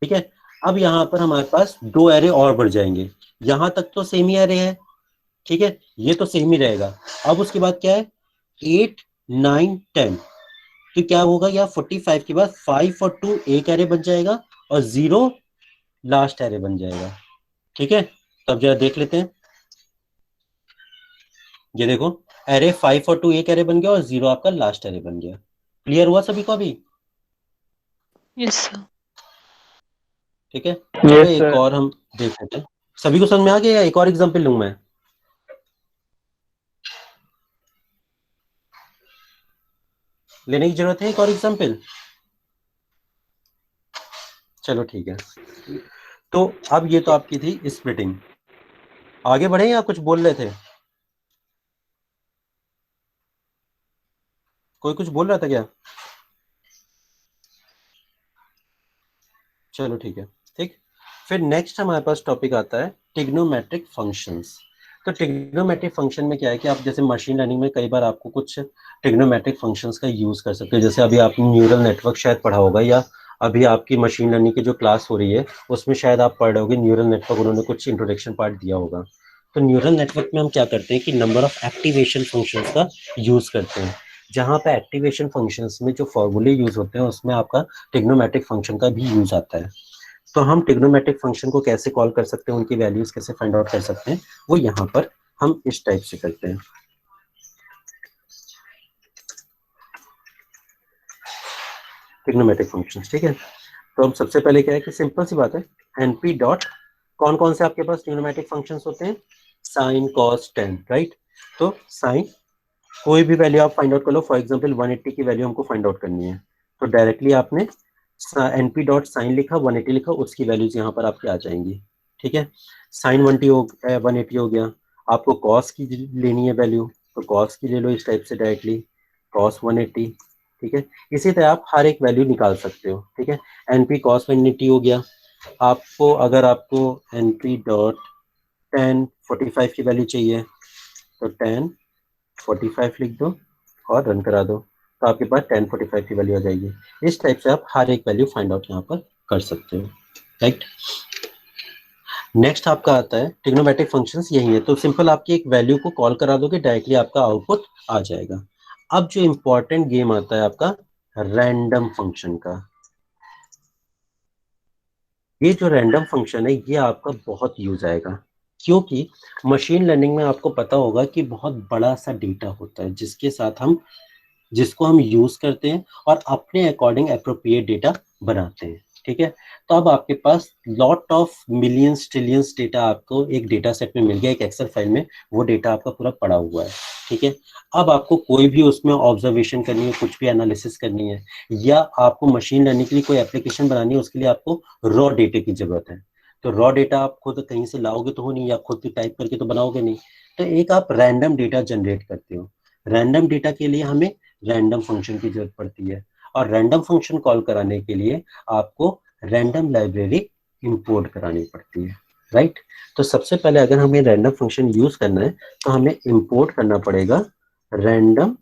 ठीक है। अब यहाँ पर हमारे पास दो एरे और बढ़ जाएंगे, यहाँ तक तो सेम ही एरे है, ठीक है, ये तो सेम ही रहेगा। अब उसके बाद क्या है 8 9 10, तो क्या होगा यहाँ 45 के बाद 5 और 2 एक एरे बन जाएगा और 0 लास्ट एरे बन जाएगा, ठीक है। तब जरा देख लेते हैं, ये देखो एरे 5 और 2 एक एरे बन गया और 0 आपका लास्ट एरे बन गया। क्लियर हुआ सभी को अभी? Yes, sir. ठीक है। Yes, चलो एक sir. और हम देख लेते हैं, सभी को समझ में आ गया? एक और एग्जांपल लूं मैं? लेने की जरूरत है एक और एग्जांपल? चलो ठीक है। तो अब ये तो आपकी थी स्प्लिटिंग। आगे बढ़े या कुछ बोल रहे थे? कोई कुछ बोल रहा था क्या? चलो ठीक है, ठीक। फिर नेक्स्ट हमारे पास टॉपिक आता है ट्रिग्नोमेट्रिक फंक्शंस। तो ट्रिग्नोमेट्रिक फंक्शन में क्या है कि आप जैसे मशीन लर्निंग में कई बार आपको कुछ ट्रिग्नोमेट्रिक फंक्शंस का यूज कर सकते हो। जैसे अभी आपने न्यूरल नेटवर्क शायद पढ़ा होगा, या अभी आपकी मशीन लर्निंग की जो क्लास हो रही है उसमें शायद आप पढ़ रहे होगे न्यूरल नेटवर्क, उन्होंने कुछ इंट्रोडक्शन पार्ट दिया होगा। तो न्यूरल नेटवर्क में हम क्या करते हैं कि नंबर ऑफ एक्टिवेशन फंक्शंस का यूज करते हैं। जहाँ पे एक्टिवेशन फंक्शंस में जो फॉर्मूले यूज होते हैं उसमें आपका ट्रिग्नोमेट्रिक फंक्शन का भी यूज आता है। तो हम ट्रिग्नोमेट्रिक फंक्शन को कैसे कॉल कर सकते हैं, उनकी वैल्यूज कैसे फाइंड आउट कर सकते हैं, वो यहाँ पर हम इस टाइप से करते हैं। ट्रिग्नोमेट्रिक फंक्शंस, ठीक है। तो हम सबसे पहले क्या है कि सिंपल सी बात है, एनपी डॉट कौन कौन से आपके पास ट्रिग्नोमेट्रिक फंक्शंस होते हैं, साइन कॉस टेन, राइट। तो साइन कोई भी वैल्यू आप फाइंड आउट कर लो, फॉर एग्जांपल 180 की वैल्यू हमको फाइंड आउट करनी है, तो डायरेक्टली आपने एनपी डॉट साइन लिखा, 180 लिखा, उसकी वैल्यूज यहाँ पर आपकी आ जाएंगी, ठीक है। साइन 180 हो गया। आपको कॉस की लेनी है वैल्यू, तो कॉस की ले लो इस टाइप से डायरेक्टली, कॉस 180, ठीक है। इसी तरह आप हर एक वैल्यू निकाल सकते हो, ठीक है। एनपी कॉस 180 हो गया। आपको अगर आपको एनपी डॉट 1045 की वैल्यू चाहिए तो 1045 लिख दो और रन करा दो, तो आपके पास 1045 की वैल्यू आ जाएगी। इस टाइप से आप हर एक वैल्यू फाइंड आउट यहाँ पर कर सकते हो, राइट। नेक्स्ट आपका आता है ट्रिग्नोमेट्रिक फंक्शंस, यही है। तो सिंपल आपकी एक वैल्यू को कॉल करा दोगे, डायरेक्टली आपका आउटपुट आ जाएगा। अब जो इंपॉर्टेंट गेम आता है आपका रैंडम फंक्शन का, ये जो रैंडम फंक्शन है ये आपका बहुत यूज आएगा, क्योंकि मशीन लर्निंग में आपको पता होगा कि बहुत बड़ा सा डेटा होता है जिसको हम यूज करते हैं और अपने अकॉर्डिंग एप्रोप्रिएट डेटा बनाते हैं, ठीक है। तो अब आपके पास lot of millions trillions data आपको एक डेटा सेट में मिल गया, एक एक्सेल फाइल में वो डेटा आपका पूरा पड़ा हुआ है, ठीक है। अब आपको कोई भी उसमें ऑब्जर्वेशन करनी है, कुछ भी एनालिसिस करनी है, या आपको मशीन लर्निंग के लिए कोई एप्लीकेशन बनानी है, उसके लिए आपको रॉ डेटा की जरूरत है। तो रॉ डेटा आप खुद कहीं से लाओगे तो हो नहीं, या खुद टाइप करके तो बनाओगे नहीं, तो एक आप रैंडम डेटा जनरेट करते हो। रैंडम डेटा के लिए हमें रैंडम फंक्शन की जरूरत पड़ती है, और रैंडम फंक्शन कॉल कराने के लिए आपको रैंडम लाइब्रेरी इंपोर्ट करानी पड़ती है, राइट। तो सबसे पहले अगर हमें रैंडम फंक्शन यूज करना है तो हमें इंपोर्ट करना पड़ेगा रैंडम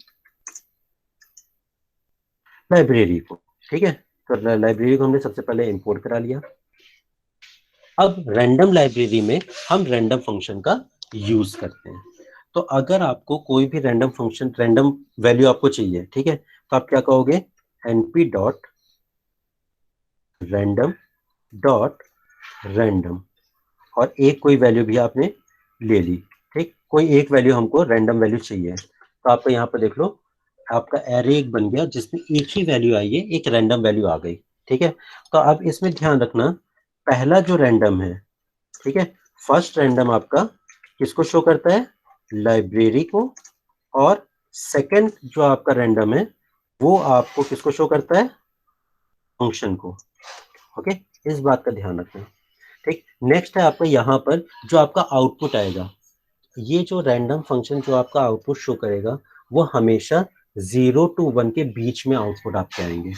लाइब्रेरी को, ठीक है। तो लाइब्रेरी को हमने सबसे पहले इंपोर्ट करा लिया। अब रैंडम लाइब्रेरी में हम रैंडम फंक्शन का यूज करते हैं। तो अगर आपको कोई भी रैंडम फंक्शन, रैंडम वैल्यू आपको चाहिए, ठीक है, तो आप क्या कहोगे, np dot random dot random, और एक कोई वैल्यू भी आपने ले ली, ठीक, कोई एक वैल्यू हमको रैंडम वैल्यू चाहिए, तो आपको यहाँ पर देख लो आपका एरे एक बन गया जिसमें एक ही वैल्यू आई है, एक रैंडम वैल्यू आ गई, ठीक है। तो अब इसमें ध्यान रखना, पहला जो रैंडम है, ठीक है, फर्स्ट रैंडम आपका किसको शो करता है, लाइब्रेरी को, और सेकंड जो आपका रैंडम है वो आपको किसको शो करता है, फंक्शन को। ओके, इस बात का ध्यान रखना। ठीक, नेक्स्ट है आपका यहाँ पर जो आपका आउटपुट आएगा, ये जो रैंडम फंक्शन जो आपका आउटपुट शो करेगा वो हमेशा 0 to 1 के बीच में आउटपुट आपके आएंगे।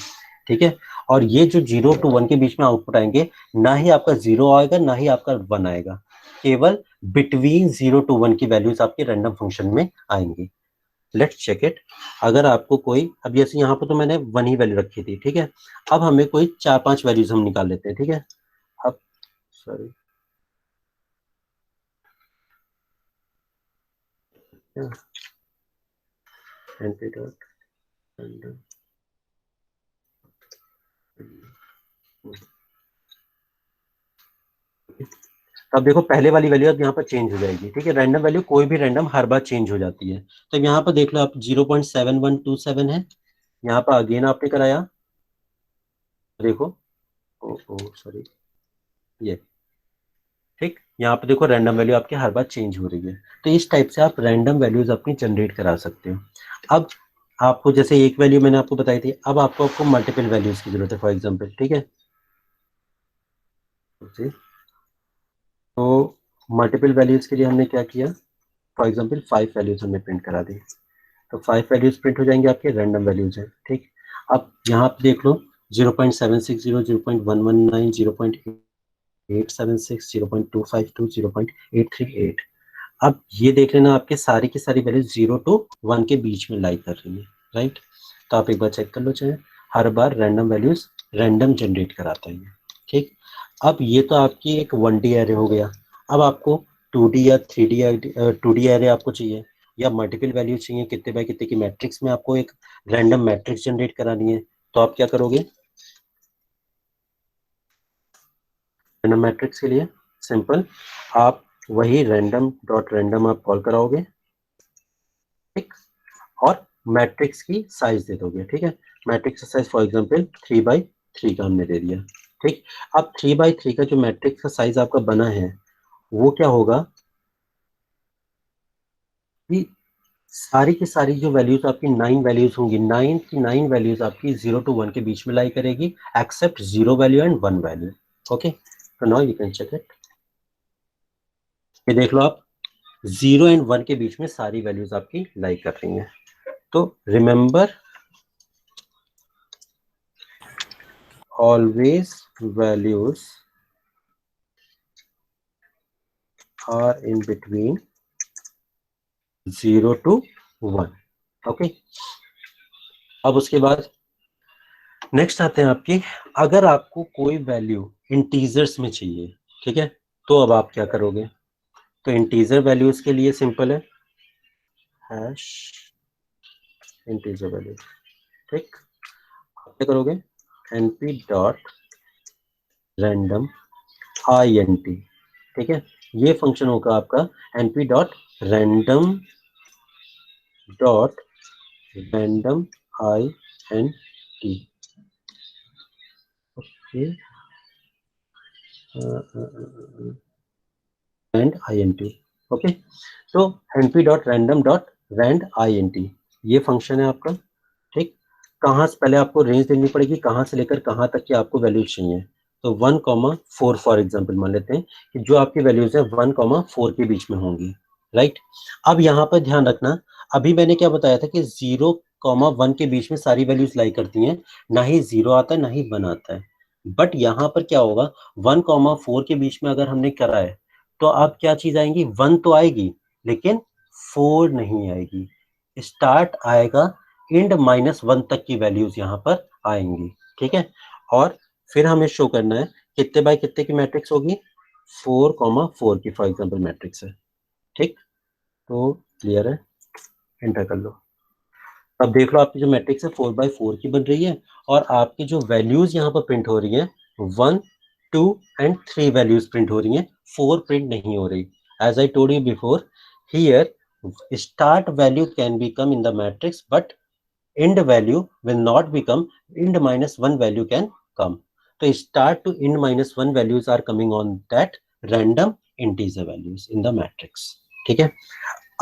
ठीक है, और ये जो 0 to 1 के बीच में आउटपुट आएंगे, ना ही आपका 0 आएगा ना ही आपका 1 आएगा, केवल बिटवीन 0 to 1 की वैल्यूज आपके रैंडम फंक्शन में आएंगी। Let's check it. अगर आपको कोई, अब जैसे यहाँ पर तो मैंने 1 ही वैल्यू रखी थी, ठीक है, अब हमें कोई 4-5 वैल्यूज हम निकाल लेते हैं। ठीक है, अब सॉरी अब देखो पहले वाली वैल्यू अब यहाँ पर चेंज हो जाएगी। ठीक है, रैंडम वैल्यू कोई भी रैंडम हर बार चेंज हो जाती है। तो यहाँ पर देख लो आप 0.7127 है, यहाँ पर अगेन आपने कराया, देखो ओ सॉरी ये, ठीक, यहाँ पे देखो रैंडम वैल्यू आपकी हर बार चेंज हो रही है। तो इस टाइप से आप रैंडम वैल्यूज अपनी जनरेट करा सकते हो। अब आपको जैसे एक वैल्यू मैंने आपको बताई थी, अब आपको मल्टीपल वैल्यूज की जरूरत है फॉर एग्जांपल। ठीक है, तो मल्टीपल वैल्यूज के लिए हमने क्या किया, फॉर एग्जांपल 5 वैल्यूज हमने प्रिंट करा दी, तो 5 वैल्यूज प्रिंट हो जाएंगे, आपके रैंडम वैल्यूज है। ठीक, अब यहाँ पे देख लो 0.760, 0.119, 0.876, 0.252, 0.838। अब ये देख लेना आपके सारी की सारी वैल्यूज 0 to 1 के बीच में लाई कर रही है, राइट। तो आप एक बार चेक कर लो, चाहे हर बार रैंडम वैल्यूज रैंडम जनरेट कराता है। ठीक, अब ये तो आपकी एक 1D एरे हो गया। अब आपको 2D या 2D एरे आपको चाहिए, या मल्टीपल वैल्यू चाहिए, कितने बाय कितने की मैट्रिक्स में आपको एक रैंडम मैट्रिक्स जनरेट करानी है। तो आप क्या करोगे, रैंडम मैट्रिक्स के लिए सिंपल आप वही रैंडम डॉट रैंडम आप कॉल कराओगे, ठीक, और मैट्रिक्स की साइज दे दोगे। ठीक है, मैट्रिक्स का साइज फॉर एग्जांपल 3/3 का हमने दे दिया। ठीक, अब 3/3 का जो मैट्रिक्स का साइज आपका बना है वो क्या होगा कि सारी की सारी जो वैल्यूज आपकी 9 वैल्यूज होंगी, 9 की 9 वैल्यूज आपकी 0 to 1 के बीच में लाई करेगी, except 0 value and 1 value. Okay, तो now you can check it. ये देख लो आप 0 एंड 1 के बीच में सारी वैल्यूज आपकी लाई कर रही हैं। तो remember, always values are in between 0 to 1। Okay, अब उसके बाद नेक्स्ट आते हैं आपकी, अगर आपको कोई वैल्यू इंटीजर्स में चाहिए, ठीक है, तो अब आप क्या करोगे। तो इंटीजर वैल्यूज के लिए सिंपल है हैश इंटीजर वैल्यू। ठीक, आप क्या करोगे, np डॉट रैंडम int। ठीक है, ये फंक्शन होगा आपका np dot random dot random int। Okay, and int। Okay, तो np dot random dot rand int ये फंक्शन है आपका। ठीक, कहाँ से पहले आपको रेंज देनी पड़ेगी, कहाँ से लेकर कहाँ तक की आपको वैल्यू चाहिए। तो 1,4 फॉर एग्जांपल मान लेते हैं कि जो आपकी वैल्यूज है 1,4 के बीच में होंगी, राइट। अब यहाँ पर ध्यान रखना, अभी मैंने क्या बताया था कि 0,1 के बीच में सारी वैल्यूज लाई करती हैं, ना ही 0 आता है ना ही 1 आता है। बट यहाँ पर क्या होगा, 1,4 के बीच में अगर हमने करा है तो अब क्या चीज आएंगी, 1 तो आएगी लेकिन 4 नहीं आएगी, स्टार्ट आएगा इंड -1 तक की वैल्यूज यहाँ पर आएंगी। ठीक है, और फिर हमें शो करना है कितने बाय कितने की मैट्रिक्स होगी, 4,4 की फॉर एग्जांपल मैट्रिक्स है। ठीक, तो क्लियर है, एंटर कर लो। अब देख लो आपकी जो मैट्रिक्स है 4/4 की बन रही है, और आपकी जो वैल्यूज यहाँ पर प्रिंट हो रही है 1, 2 एंड 3 वैल्यूज प्रिंट हो रही हैं, 4 प्रिंट नहीं हो रही। As I told you before, here start value can become in the matrix but end value will not become, end -1 value can come। तो start to end -1 values are coming on that random integer values in the matrix। ठीक है,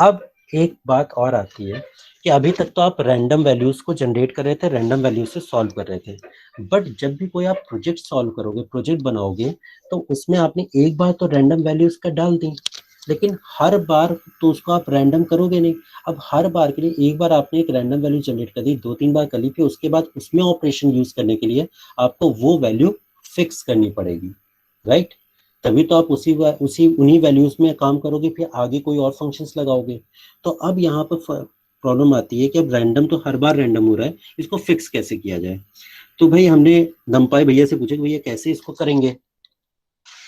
अब एक बात और आती है कि अभी तक तो आप रैंडम वैल्यूज को जनरेट कर रहे थे, रैंडम वैल्यूज से सॉल्व कर रहे थे, बट जब भी कोई आप प्रोजेक्ट सॉल्व करोगे, प्रोजेक्ट बनाओगे, तो उसमें आपने एक बार तो रैंडम वैल्यूज का डाल दी, लेकिन हर बार तो उसको आप रैंडम करोगे नहीं। अब हर बार के लिए एक बार आपने एक रैंडम वैल्यू जनरेट कर दी, 2-3 बार कर ली, फिर उसके बाद उसमें ऑपरेशन यूज करने के लिए आपको वो वैल्यू फिक्स करनी पड़ेगी, राइट? तभी तो आप उसी उन्हीं वैल्यूज में काम करोगे, फिर आगे कोई और फंक्शंस लगाओगे। तो अब यहाँ पर प्रॉब्लम आती है कि अब रैंडम तो हर बार रैंडम हो रहा है, इसको फिक्स कैसे किया जाए? तो भाई हमने नंपाई भैया से पूछा कि भैया कैसे इसको करेंगे,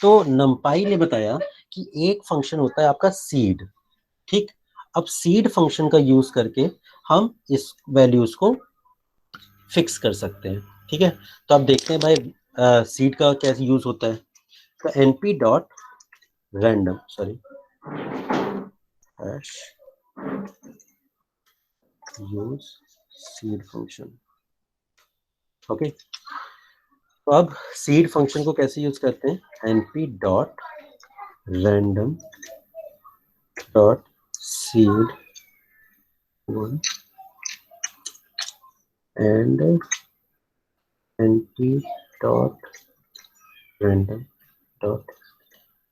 तो नंपाई ने बताया कि एक फंक्शन होता है आपका सीड, ठीक? अब सीड फंक्शन का यूज करके हम इस वैल्यूज को फिक्स कर सकते हैं, ठीक है? तो आप देखते हैं भाई सीड का कैसे यूज होता है। तो np dot random hash use seed function, okay. तो अब सीड फंक्शन को कैसे यूज करते हैं? np dot random dot seed one and np dot random dot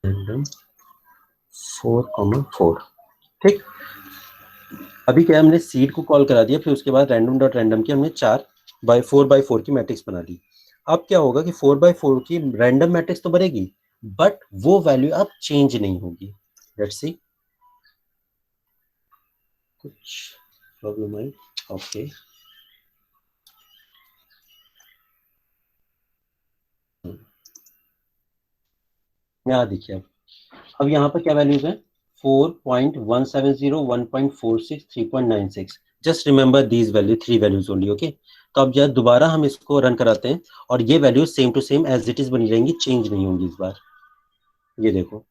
random 4,4, ठीक। अभी क्या हमने सीड को कॉल करा दिया, फिर उसके बाद रैंडम डॉट रैंडम की हमने 4/4 की मैट्रिक्स बना दी। अब क्या होगा कि 4/4 की रैंडम मैट्रिक्स तो बनेगी, बट वो वैल्यू अब चेंज नहीं होगी। लेट्स सी, कुछ प्रॉब्लम है? ओके, यहाँ देखिए अब यहाँ पर क्या वैल्यूज है? 4.170, 1.46, 3.96। Just remember these value, 3 values only, okay. तो अब जब दोबारा हम इसको रन कराते हैं और ये values same to same as it is बनी रहेंगी, चेंज नहीं होंगी इस बार। ये देखो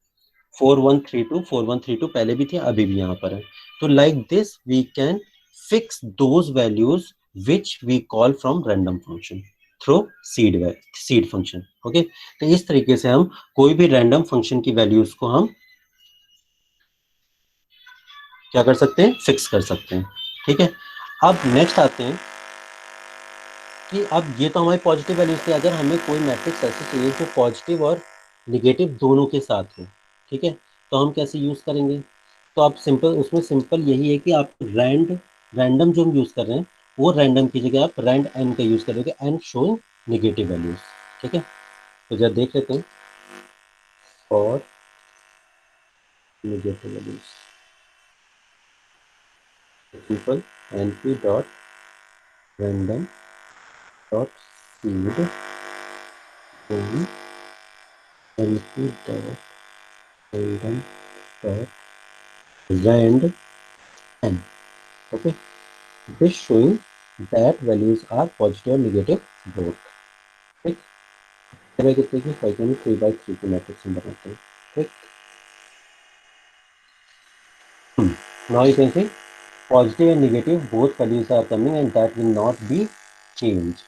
4132 पहले भी थी, अभी भी यहाँ पर है। तो like this we can fix those values which we call from random function through seed function, okay. तो इस तरीके से हम कोई भी रैंडम फंक्शन की वैल्यूज को हम क्या कर सकते हैं? फिक्स कर सकते हैं, ठीक है। अब नेक्स्ट आते हैं कि अब ये तो हमारी पॉजिटिव वैल्यूज थी, अगर हमें कोई मैट्रिक्स ऐसी चाहिए जो पॉजिटिव और निगेटिव दोनों के साथ हो, ठीक है, तो हम कैसे यूज करेंगे? तो आप उसमें सिंपल यही है कि आप रैंडम जो हम यूज कर रहे हैं, वो रैंडम की जगह आप रैंड एन का यूज करोगे, एन शोइंग निगेटिव वैल्यूज, ठीक है। तो जब देख लेते हैं और negative values, simple np dot random dot seed then np dot random dot rand n, okay, this showing that values are positive or negative both, ठीक। मैं कितने की फाइव में 3/3 की मैट्रिक्स में बनाते हैं, ठीक। now you can see positive and negative both values are coming and that will not be changed,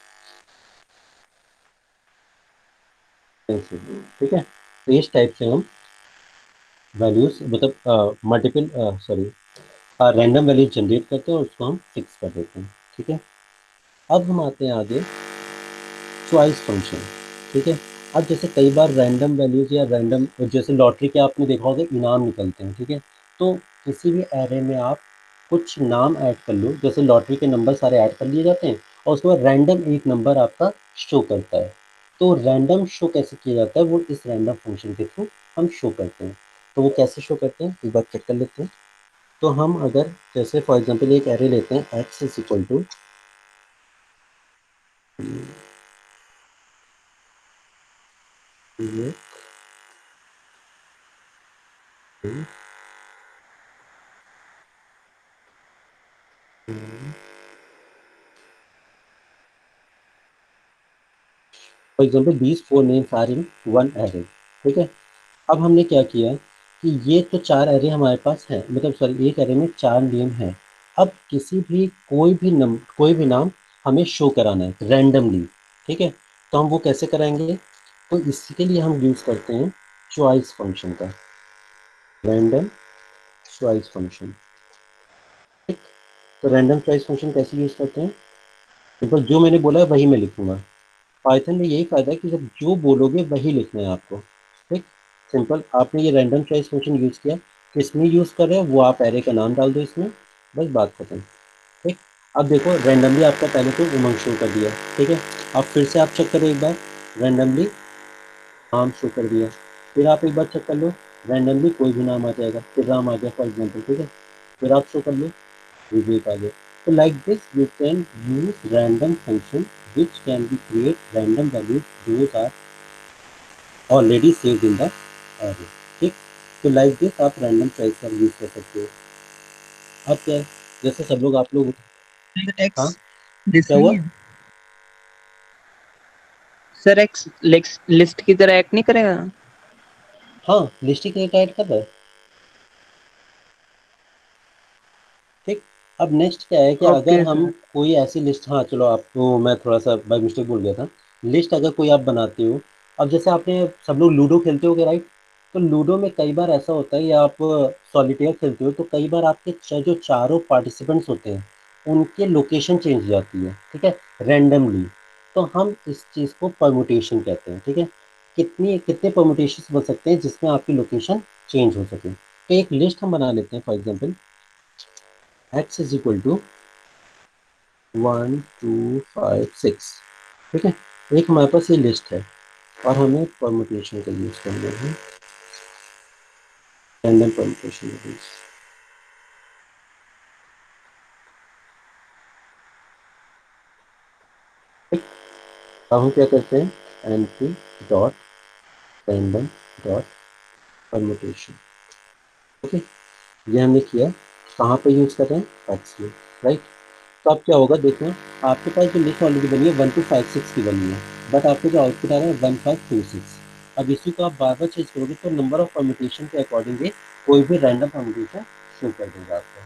ठीक है। तो इस टाइप से हम वैल्यूज मतलब मल्टीपल रैंडम वैल्यूज जनरेट करते हैं और उसको हम फिक्स कर देते हैं, ठीक है। अब हम आते हैं आगे चॉइस फंक्शन, ठीक है। अब जैसे कई बार रैंडम वैल्यूज या रैंडम, जैसे लॉटरी के आपने देखा होगा इनाम निकलते हैं, ठीक है। तो किसी भी एरे में आप कुछ नाम ऐड कर लो, जैसे लॉटरी के नंबर सारे ऐड कर लिए जाते हैं और उसके बाद रैंडम एक नंबर आपका शो करता है। तो रैंडम शो कैसे किया जाता है? वो इस रैंडम फंक्शन के थ्रू हम शो करते हैं। तो वो कैसे शो करते हैं एक बार चेक कर लेते हैं। तो हम अगर जैसे फॉर एग्जांपल एक एरे लेते हैं x is equal to for example these 4 names are in one array, ठीक है। अब हमने क्या किया कि ये तो 4 एरे हमारे पास है, मतलब सॉरी एक एरे में 4 नेम है। अब कोई भी नाम हमें शो कराना है रैंडमली, ठीक है। तो हम वो कैसे कराएंगे? तो इसके लिए हम यूज करते हैं चॉइस फंक्शन का, रैंडम चॉइस फंक्शन, ठीक। तो रैंडम चॉइस फंक्शन कैसे यूज करते हैं? सिंपल, जो मैंने बोला है वही मैं लिखूंगा। पाइथन में यही फायदा है कि जब जो बोलोगे वही लिखना है आपको। ठीक, सिंपल, आपने ये रैंडम चॉइस फंक्शन यूज किया, किसमें यूज कर रहे हो वो आप एरे का नाम डाल दो इसमें, बस बात खत्म। ठीक, अब देखो रैंडमली आपका पहले तो उमंग शो कर दिया, ठीक है। अब फिर से आप चेक करो एक बार, रैंडमली नाम शो कर दिया, फिर आप एक बार चेक कर लो, रैंडमली कोई भी नाम आ जाएगा, फिर राम आ गया फॉर एग्जाम्पल, ठीक है। फिर आप शो कर लो, विवेक आ गया। So like this, you can use random function which can be create random values. Those are already saved in the array. ठीक, तो like this आप random choice का यूज कर सकते हो। अब क्या है, जैसे सब लोग आप लोग, हाँ एक्स लिस्ट क्या हुआ? नहीं है सर, एक्स लिस्ट की तरह एक्ट नहीं करेगा? हाँ, लिस्ट के ऐड कर रहा है। ठीक, अब नेक्स्ट क्या है कि अगर ओके हम सर। कोई ऐसी लिस्ट, हाँ चलो आपको मैं थोड़ा सा बाय मिस्टेक बोल गया था। लिस्ट अगर कोई आप बनाते हो, अब जैसे आपने सब लोग लूडो खेलते हो राइट, तो लूडो में कई बार ऐसा होता है, या आप सॉलिटेयर खेलते हो, तो कई बार आपके जो चारों पार्टिसिपेंट्स होते हैं उनके लोकेशन चेंज हो जाती है, ठीक है, रैंडमली। तो हम इस चीज़ को परमुटेशन कहते हैं, ठीक है। कितनी कितने परमुटेशन बन सकते हैं जिसमें आपकी लोकेशन चेंज हो सके। तो एक लिस्ट हम बना लेते हैं, for example x is equal to 1 2 5 6, ठीक है। एक हमारे पास ये लिस्ट है और हमें परमुटेशन का यूज करना है, रैंडम परमुटेशन का यूज। अब हम क्या करते हैं, entry dot random dot permutation, okay. ये हमने किया, कहाँ पे यूज कर रहे हैं, एक्स में, राइट। तो अब क्या होगा देखना, आपके पास जो लिस्ट ऑलरेडी बनी है 1256 की बनी है, बट आपको जो आउटपुट आ रहा है 1526। अब इसी को आप बार बार चेंज करोगे तो नंबर ऑफ परम्यूटेशन के अकॉर्डिंग कोई भी रैंडम परम्यूटेशन शो कर देगा आपको।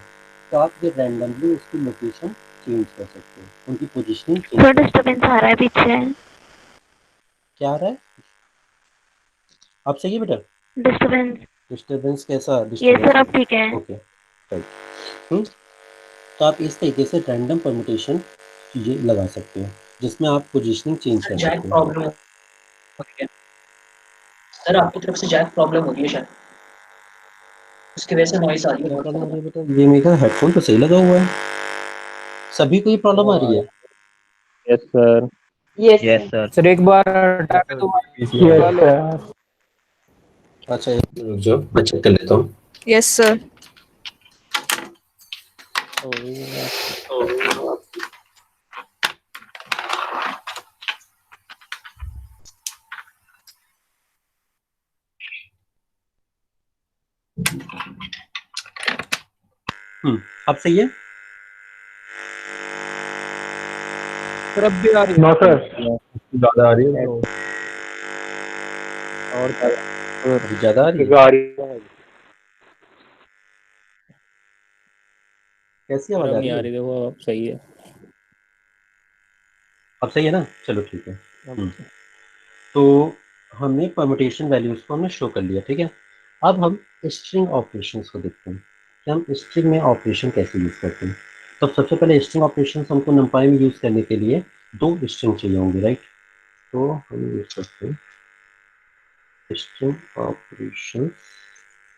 तो आप ये रैंडमली उसकी लोकेशन चेंज कर सकते हो, उनकी पोजिशनिंग चेंज थोड़ा कर सकते डिस्टर्बेंस आ रहा है पीछे। हो। क्या आ रहा है, आप सही है बेटा? डिस्टर्बेंस। डिस्टर्बेंस कैसा ये डिस्टर्बेंस सर है? अब ठीक है। Okay, right. तो आप इस तरीके से रैंडम परम्यूटेशन ये लगा सकते हो, जिसमें आप पोजीशनिंग चेंज कर जैक सकते हो। प्रॉब्लम हो रही है सर, आपकी तरफ से जैक प्रॉब्लम हो रही है शायद, उसकी वजह से नॉइस आ रही है क्या बहुत प्रॉब्लम हो ज़्यादा। रही है बेटा? ये मेरा हेडफोन तो सही लगा हुआ है, सभी को ये प्रॉब्लम आ रही है। Yes sir. Yes, yes sir. Sir. Sir एक बार हटा के सर दोबारा बीच में लगा लो। अच्छा एक मिनट रुक जाओ, मैं चेक कर लेता हूँ। Yes, sir. अब सही है। सर अब भी आ रही है। नो सर, ज़्यादा आ रही है तो और अभी ज्यादा आ रही है, आ रही है। कैसी सर आवाज अब आ नहीं रही आ है? रही, देखो अब सही है। अब सही है ना, चलो ठीक है। अब तो हमने परमुटेशन वैल्यूज को हमने शो कर लिया, ठीक है। अब हम स्ट्रिंग ऑपरेशंस को देखते हैं कि हम स्ट्रिंग में ऑपरेशन कैसे यूज करते हैं। तो सबसे पहले स्ट्रिंग ऑपरेशंस हमको numpy में यूज करने के लिए दो स्ट्रिंग चाहिए होंगे, राइट। तो हम यूज करते हैं string operations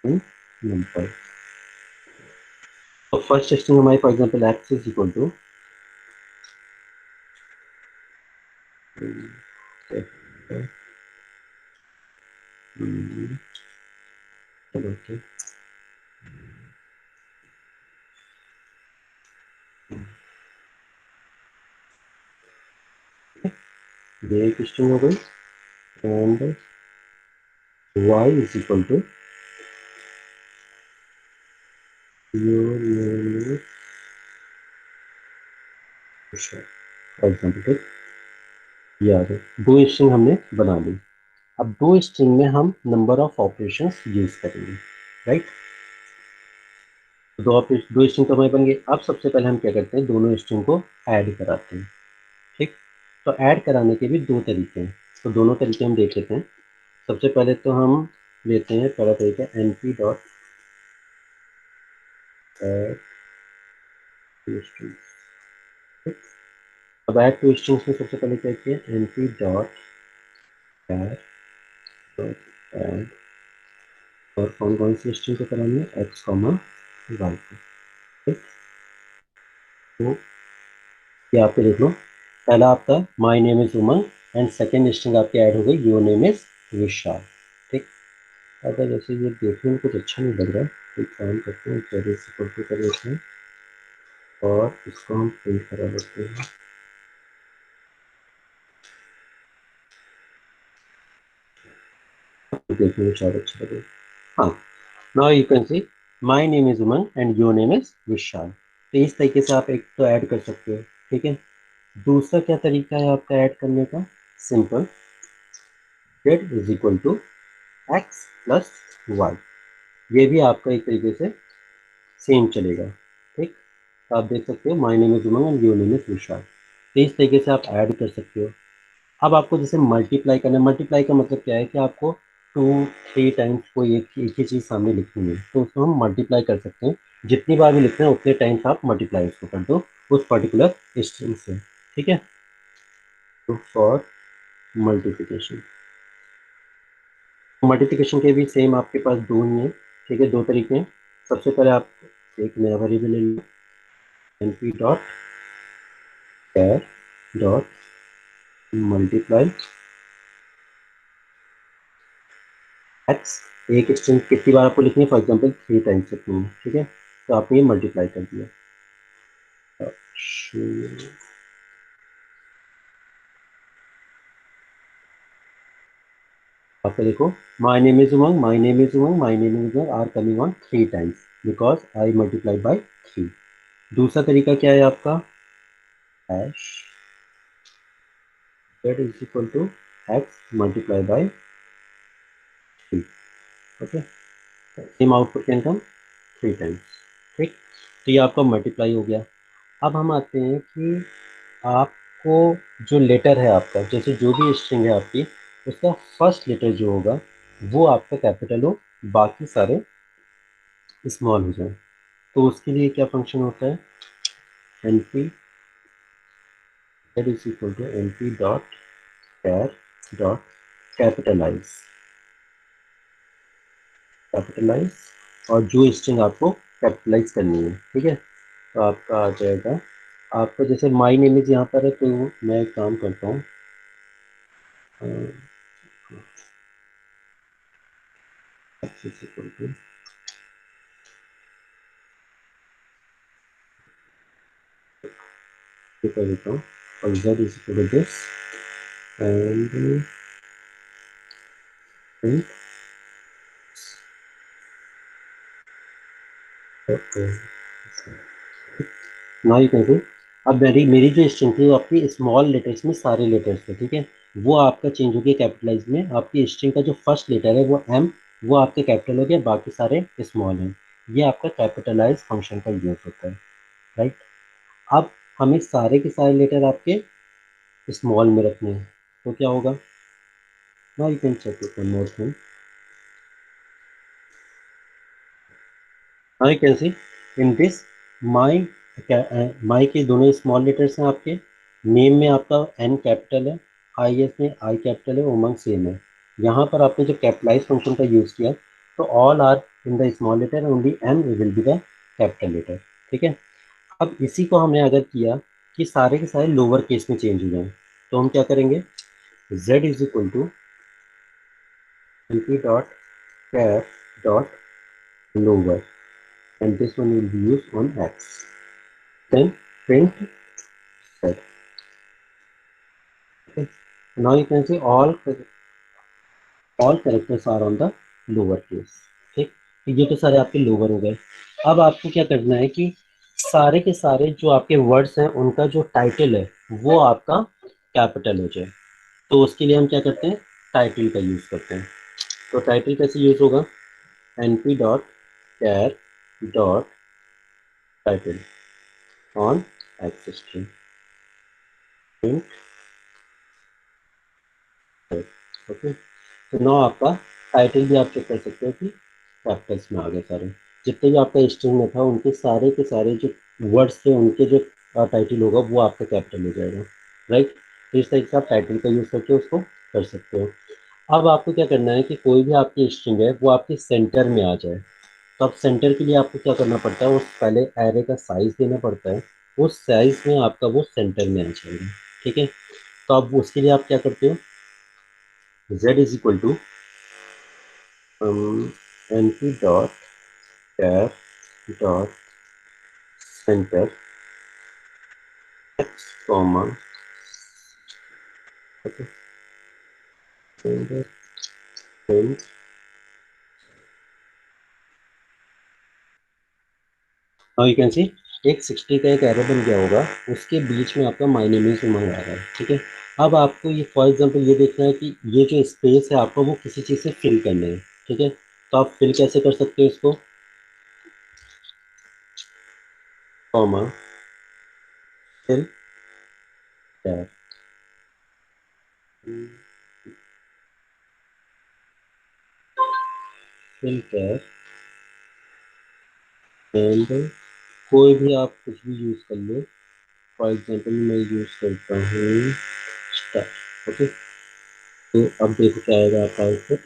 in numpy। तो फर्स्ट स्ट्रिंग हमारी for example x is equal to, चलो ठीक, ये एक स्ट्रिंग हो गई, and y is equal to your name for example, ठीक। ये आ गए दो स्ट्रिंग हमने बना ली। अब दो स्ट्रिंग में हम नंबर ऑफ ऑपरेशंस यूज करेंगे, राइट। दो स्ट्रिंग तो हमारे बन गए। अब सबसे पहले हम क्या करते हैं, दोनों स्ट्रिंग को ऐड कराते हैं, ठीक। तो ऐड कराने के भी दो तरीके हैं, तो दोनों तरीके हम देख लेते हैं। सबसे पहले तो हम लेते हैं पहला तरीका, np डॉट ऐड स्ट्रिंग्स। अब ऐड टू स्ट्रिंग्स में सबसे पहले क्या किया, np dot add dot add, और कौन कौन सी स्ट्रिंग को करा हमने, x कॉमा y को, ठीक। तो ये आपको देख लो, पहला आपका my name is Umang and second string आपकी ऐड हो गई योर नेम इज विशाल, ठीक। अगर जैसे ये देखने में कुछ अच्छा नहीं लग रहा है तो एक काम करते हैं, जैसे इक्वल टू कर देते हैं और इसको हम प्रिंट करा देते हैं। देखने में शायद अच्छा लगे। हाँ, now you can see my name is Umang and your name is Vishal. तो इस तरीके से आप एक तो ऐड कर सकते हो, ठीक है। दूसरा क्या तरीका है आपका ऐड करने का, simple, z is equal to x plus y. ये भी आपका एक तरीके से सेम चलेगा, ठीक। तो आप देख सकते हो my name is Umang and your name is Vishal. तो इस तरीके से आप ऐड कर सकते हो। अब आपको जैसे मल्टीप्लाई करना है, मल्टीप्लाई का मतलब क्या है कि आपको 2-3 टाइम्स कोई एक ही चीज़ सामने लिखनी है, तो उसको हम मल्टीप्लाई कर सकते हैं। जितनी बार भी लिखना है उतने टाइम्स आप मल्टीप्लाई उसको कर दो उस पर्टिकुलर स्ट्रिंग से, ठीक है। तो फॉर मल्टीप्लिकेशन, मल्टीप्लिकेशन के भी सेम आपके पास दो ही हैं, ठीक है, दो तरीके हैं। सबसे पहले आप एक नया वेरिएबल ले लो, np dot char dot multiply x. एक स्ट्रिंग कितनी बार आपको लिखनी है, फॉर एग्जांपल 3 टाइम्स लिखनी है, ठीक है। तो आपने ये मल्टीप्लाई कर दिया। आपको देखो my name is Umang, my name is Umang, my name is Umang are coming on 3 times because I multiply by 3। दूसरा तरीका क्या है आपका, hash z is equal to x multiply by 3, okay. Same output can come 3 times, ठीक। तो ये आपका multiply हो गया। अब हम आते हैं कि आपको जो लेटर है आपका, जैसे जो भी स्ट्रिंग है आपकी, उसका फर्स्ट लेटर जो होगा वो आपका कैपिटल हो, बाकी सारे स्मॉल हो जाए। तो उसके लिए क्या फंक्शन होता है, np is equal to np dot char dot capitalize, capitalize, और जो स्ट्रिंग आपको कैपिटलाइज करनी है, ठीक है। तो आपका आ जाएगा, आपका जैसे माई नेम इज यहाँ पर है, तो मैं एक काम करता हूँ, कर देता हूँ और z is equal to this and now you can see, अब मेरी मेरी जो स्ट्रिंग थी वो आपकी स्मॉल लेटर्स में सारे लेटर्स थे, ठीक है। वो आपका चेंज हो गया कैपिटलाइज में, आपकी स्ट्रिंग का जो फर्स्ट लेटर है वो m, वो आपके कैपिटल हो गया, बाकी सारे स्मॉल हैं। ये आपका कैपिटलाइज फंक्शन का यूज होता है, राइट। अब हमें सारे के सारे लेटर आपके स्मॉल में रखने हैं, तो क्या होगा, now you can check it one more thing. Now you can see in this my, my के दोनों स्मॉल लेटर्स हैं आपके, नेम में आपका एन कैपिटल है, आई एस में आई कैपिटल है, उमंग सेम है। यहाँ पर आपने जब कैपिटलाइज फंक्शन का यूज़ किया तो all are in the small letter, only N will be the capital letter, ठीक है। अब इसी को हमने अगर किया कि सारे के सारे लोअर केस में चेंज हो जाएं, तो हम क्या करेंगे, z is equal to np dot char dot lower and this one will be used on x, then print z, okay. Now you can see all characters are on the lower case, ठीक। तो ये तो सारे आपके lower हो गए। अब आपको क्या करना है कि सारे के सारे जो आपके वर्ड्स हैं उनका जो टाइटल है वो आपका कैपिटल हो जाए। तो उसके लिए हम क्या करते हैं, टाइटल का यूज करते हैं। तो टाइटल कैसे यूज होगा, np dot char dot title on x string, print, okay. तो नाउ आपका टाइटल भी आप चेक कर सकते हो कि कैपिटल्स में आ गए सारे। जितने भी आपका स्ट्रिंग में था उनके सारे के सारे जो वर्ड्स थे उनके जो टाइटल होगा वो आपका कैपिटल हो जाएगा, राइट। तो इस तरीके से आप टाइटल का यूज करके उसको कर सकते हो। अब आपको क्या करना है कि कोई भी आपकी स्ट्रिंग है वो आपके सेंटर में आ जाए। तो अब सेंटर के लिए आपको क्या करना पड़ता है, उस पहले एरे का साइज देना पड़ता है, उस साइज में आपका वो सेंटर में आ जाएगा, ठीक है। तो अब उसके लिए आप क्या करते हो, z is equal to np dot char dot center x comma center print. Now you can see एक 60 का एक एरे बन गया होगा, उसके बीच में आपका माय नेम इज उमंग आ रहा है, ठीक है। अब आपको ये फॉर एग्जांपल ये देखना है कि ये जो स्पेस है आपको वो किसी चीज़ से फिल करना है, ठीक है। तो आप फिल कैसे कर सकते हो इसको, comma fill tab, fill tab and कोई भी आप कुछ भी यूज़ कर लो। फॉर एग्जांपल मैं यूज़ करता हूँ स्टार, ओके। तो अब देखो क्या आएगा आपका आउटपुट,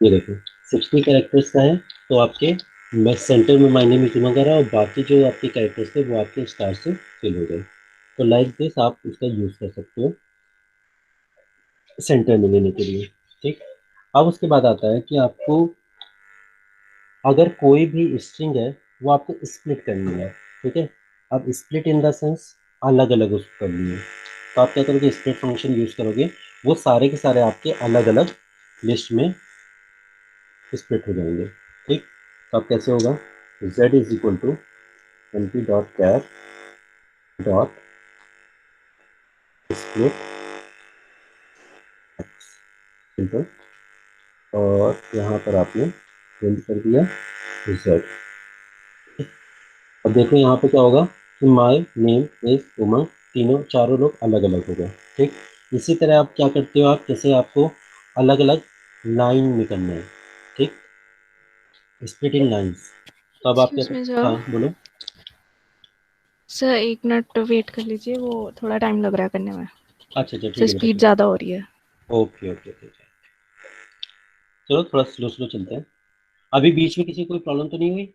ये देखो 60 कैरेक्टर्स का है, तो आपके मैं सेंटर में मायने में जुमा करा और बाकी जो आपके कैरेक्टर्स थे वो आपके स्टार से फिल हो गए। तो लाइक दिस आप इसका यूज़ कर सकते हो सेंटर में लेने के लिए, ठीक। अब उसके बाद आता है कि आपको अगर कोई भी स्ट्रिंग है वो आपको स्प्लिट करनी है, ठीक है। अब स्प्लिट इन द सेंस अलग अलग उसको करनी है। तो आप क्या करोगे, स्प्लिट फंक्शन यूज़ करोगे, वो सारे के सारे आपके अलग अलग लिस्ट में स्प्लिट हो जाएंगे, ठीक। तो अब कैसे होगा, z is equal to N P dot char dot split simple, और यहाँ पर आपने प्रिंट कर दिया z। अब देखो यहाँ पे क्या होगा कि माय नेम इज उमंग, तीनों चारों लोग अलग अलग हो गए, ठीक। इसी तरह आप क्या करते हो, आप जैसे आपको अलग अलग लाइन में करना है, ठीक, स्प्लिट इन लाइन्स। तो अब आप क्या एक्सक्यूज मी हाँ सर। बोलो। सर 1 मिनट वेट कर लीजिए, वो थोड़ा टाइम लग रहा है करने में। अच्छा अच्छा, सर ठीक है स्पीड बेटा, ज़्यादा हो रही है। ओके ओके ओके, चलो थोड़ा स्लो स्लो चलते हैं। अभी बीच में किसी को कोई प्रॉब्लम तो नहीं हुई,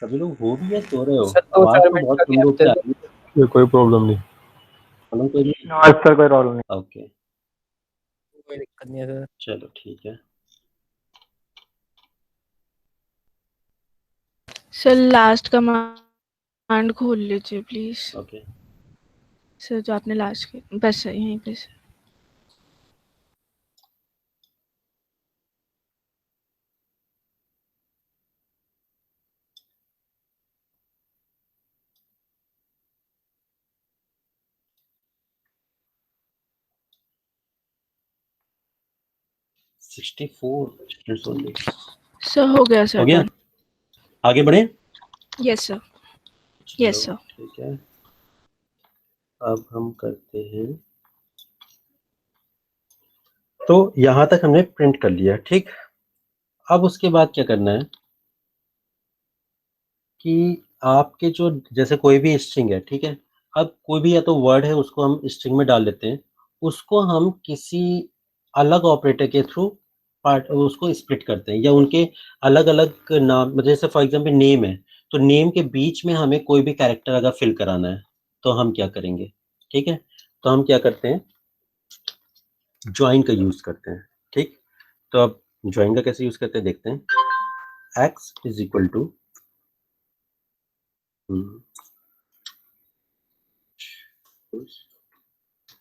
सभी लोग हो भी या सो रहे हो, सर दो आवाज चार तो मिनट बहुत का कम गैप रूप दे से आ दो। रही है। ये कोई प्रॉब्लम नहीं। प्रॉब्लम कोई नहीं, आज सर कोई प्रॉब्लम नहीं। ओके कोई दिक्कत नहीं है सर। चलो ठीक है। सर लास्ट कमांड खोल लीजिए प्लीज़। ओके सर जो आपने लास्ट की बस सर यहीं पे sir. Sixty four only. Sir हो गया हो सर गया, डन। आगे बढ़े। Yes sir. चलो यस सर। ठीक है, अब हम करते हैं, तो यहाँ तक हमने प्रिंट कर लिया, ठीक। अब उसके बाद क्या करना है कि आपके जो जैसे कोई भी स्ट्रिंग है, ठीक है। अब कोई भी या तो वर्ड है उसको हम स्ट्रिंग में डाल लेते हैं, उसको हम किसी अलग ऑपरेटर के थ्रू पार्ट उसको स्प्लिट करते हैं, या उनके अलग अलग नाम, जैसे फॉर एग्जांपल नेम है, तो नेम के बीच में हमें कोई भी कैरेक्टर अगर फिल कराना है तो हम क्या करेंगे, ठीक है। तो हम क्या करते हैं, ज्वाइन का यूज करते हैं, ठीक। तो अब ज्वाइन का कैसे यूज करते हैं देखते हैं, x is equal to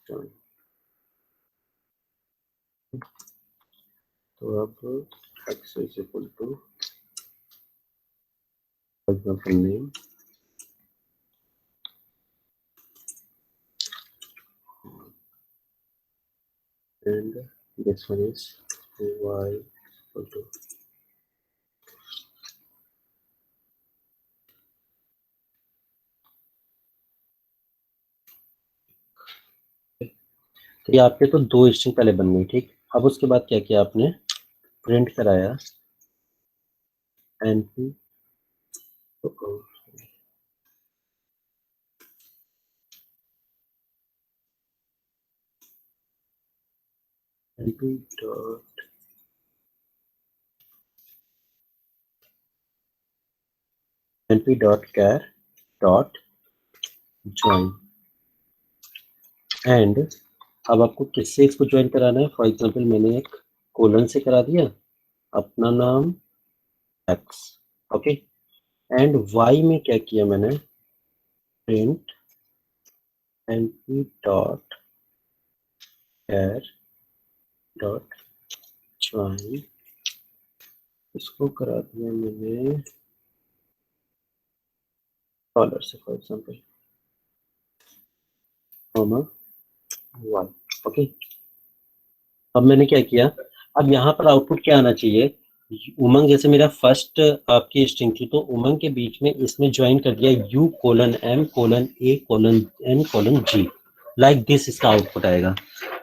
join। तो अब x is equal to example name and this one is y equal to, तो ये आपके तो दो स्ट्रिंग पहले बन गई, ठीक। अब उसके बाद क्या किया आपने, प्रिंट कराया NP NP dot NP dot char dot join and अब आपको किससे इसको ज्वाइन कराना है। फॉर एग्जांपल मैंने एक कोलन से करा दिया अपना नाम x, ओके, एंड y में क्या किया मैंने, print np dot char dot join, इसको करा दिया मैंने डॉलर से for example comma y, okay. अब मैंने क्या किया, अब यहाँ पर आउटपुट क्या आना चाहिए, उमंग जैसे मेरा फर्स्ट आपकी स्ट्रिंग थी तो उमंग के बीच में इसमें ज्वाइन कर दिया u colon m colon a colon n colon g, like this इसका आउटपुट आएगा।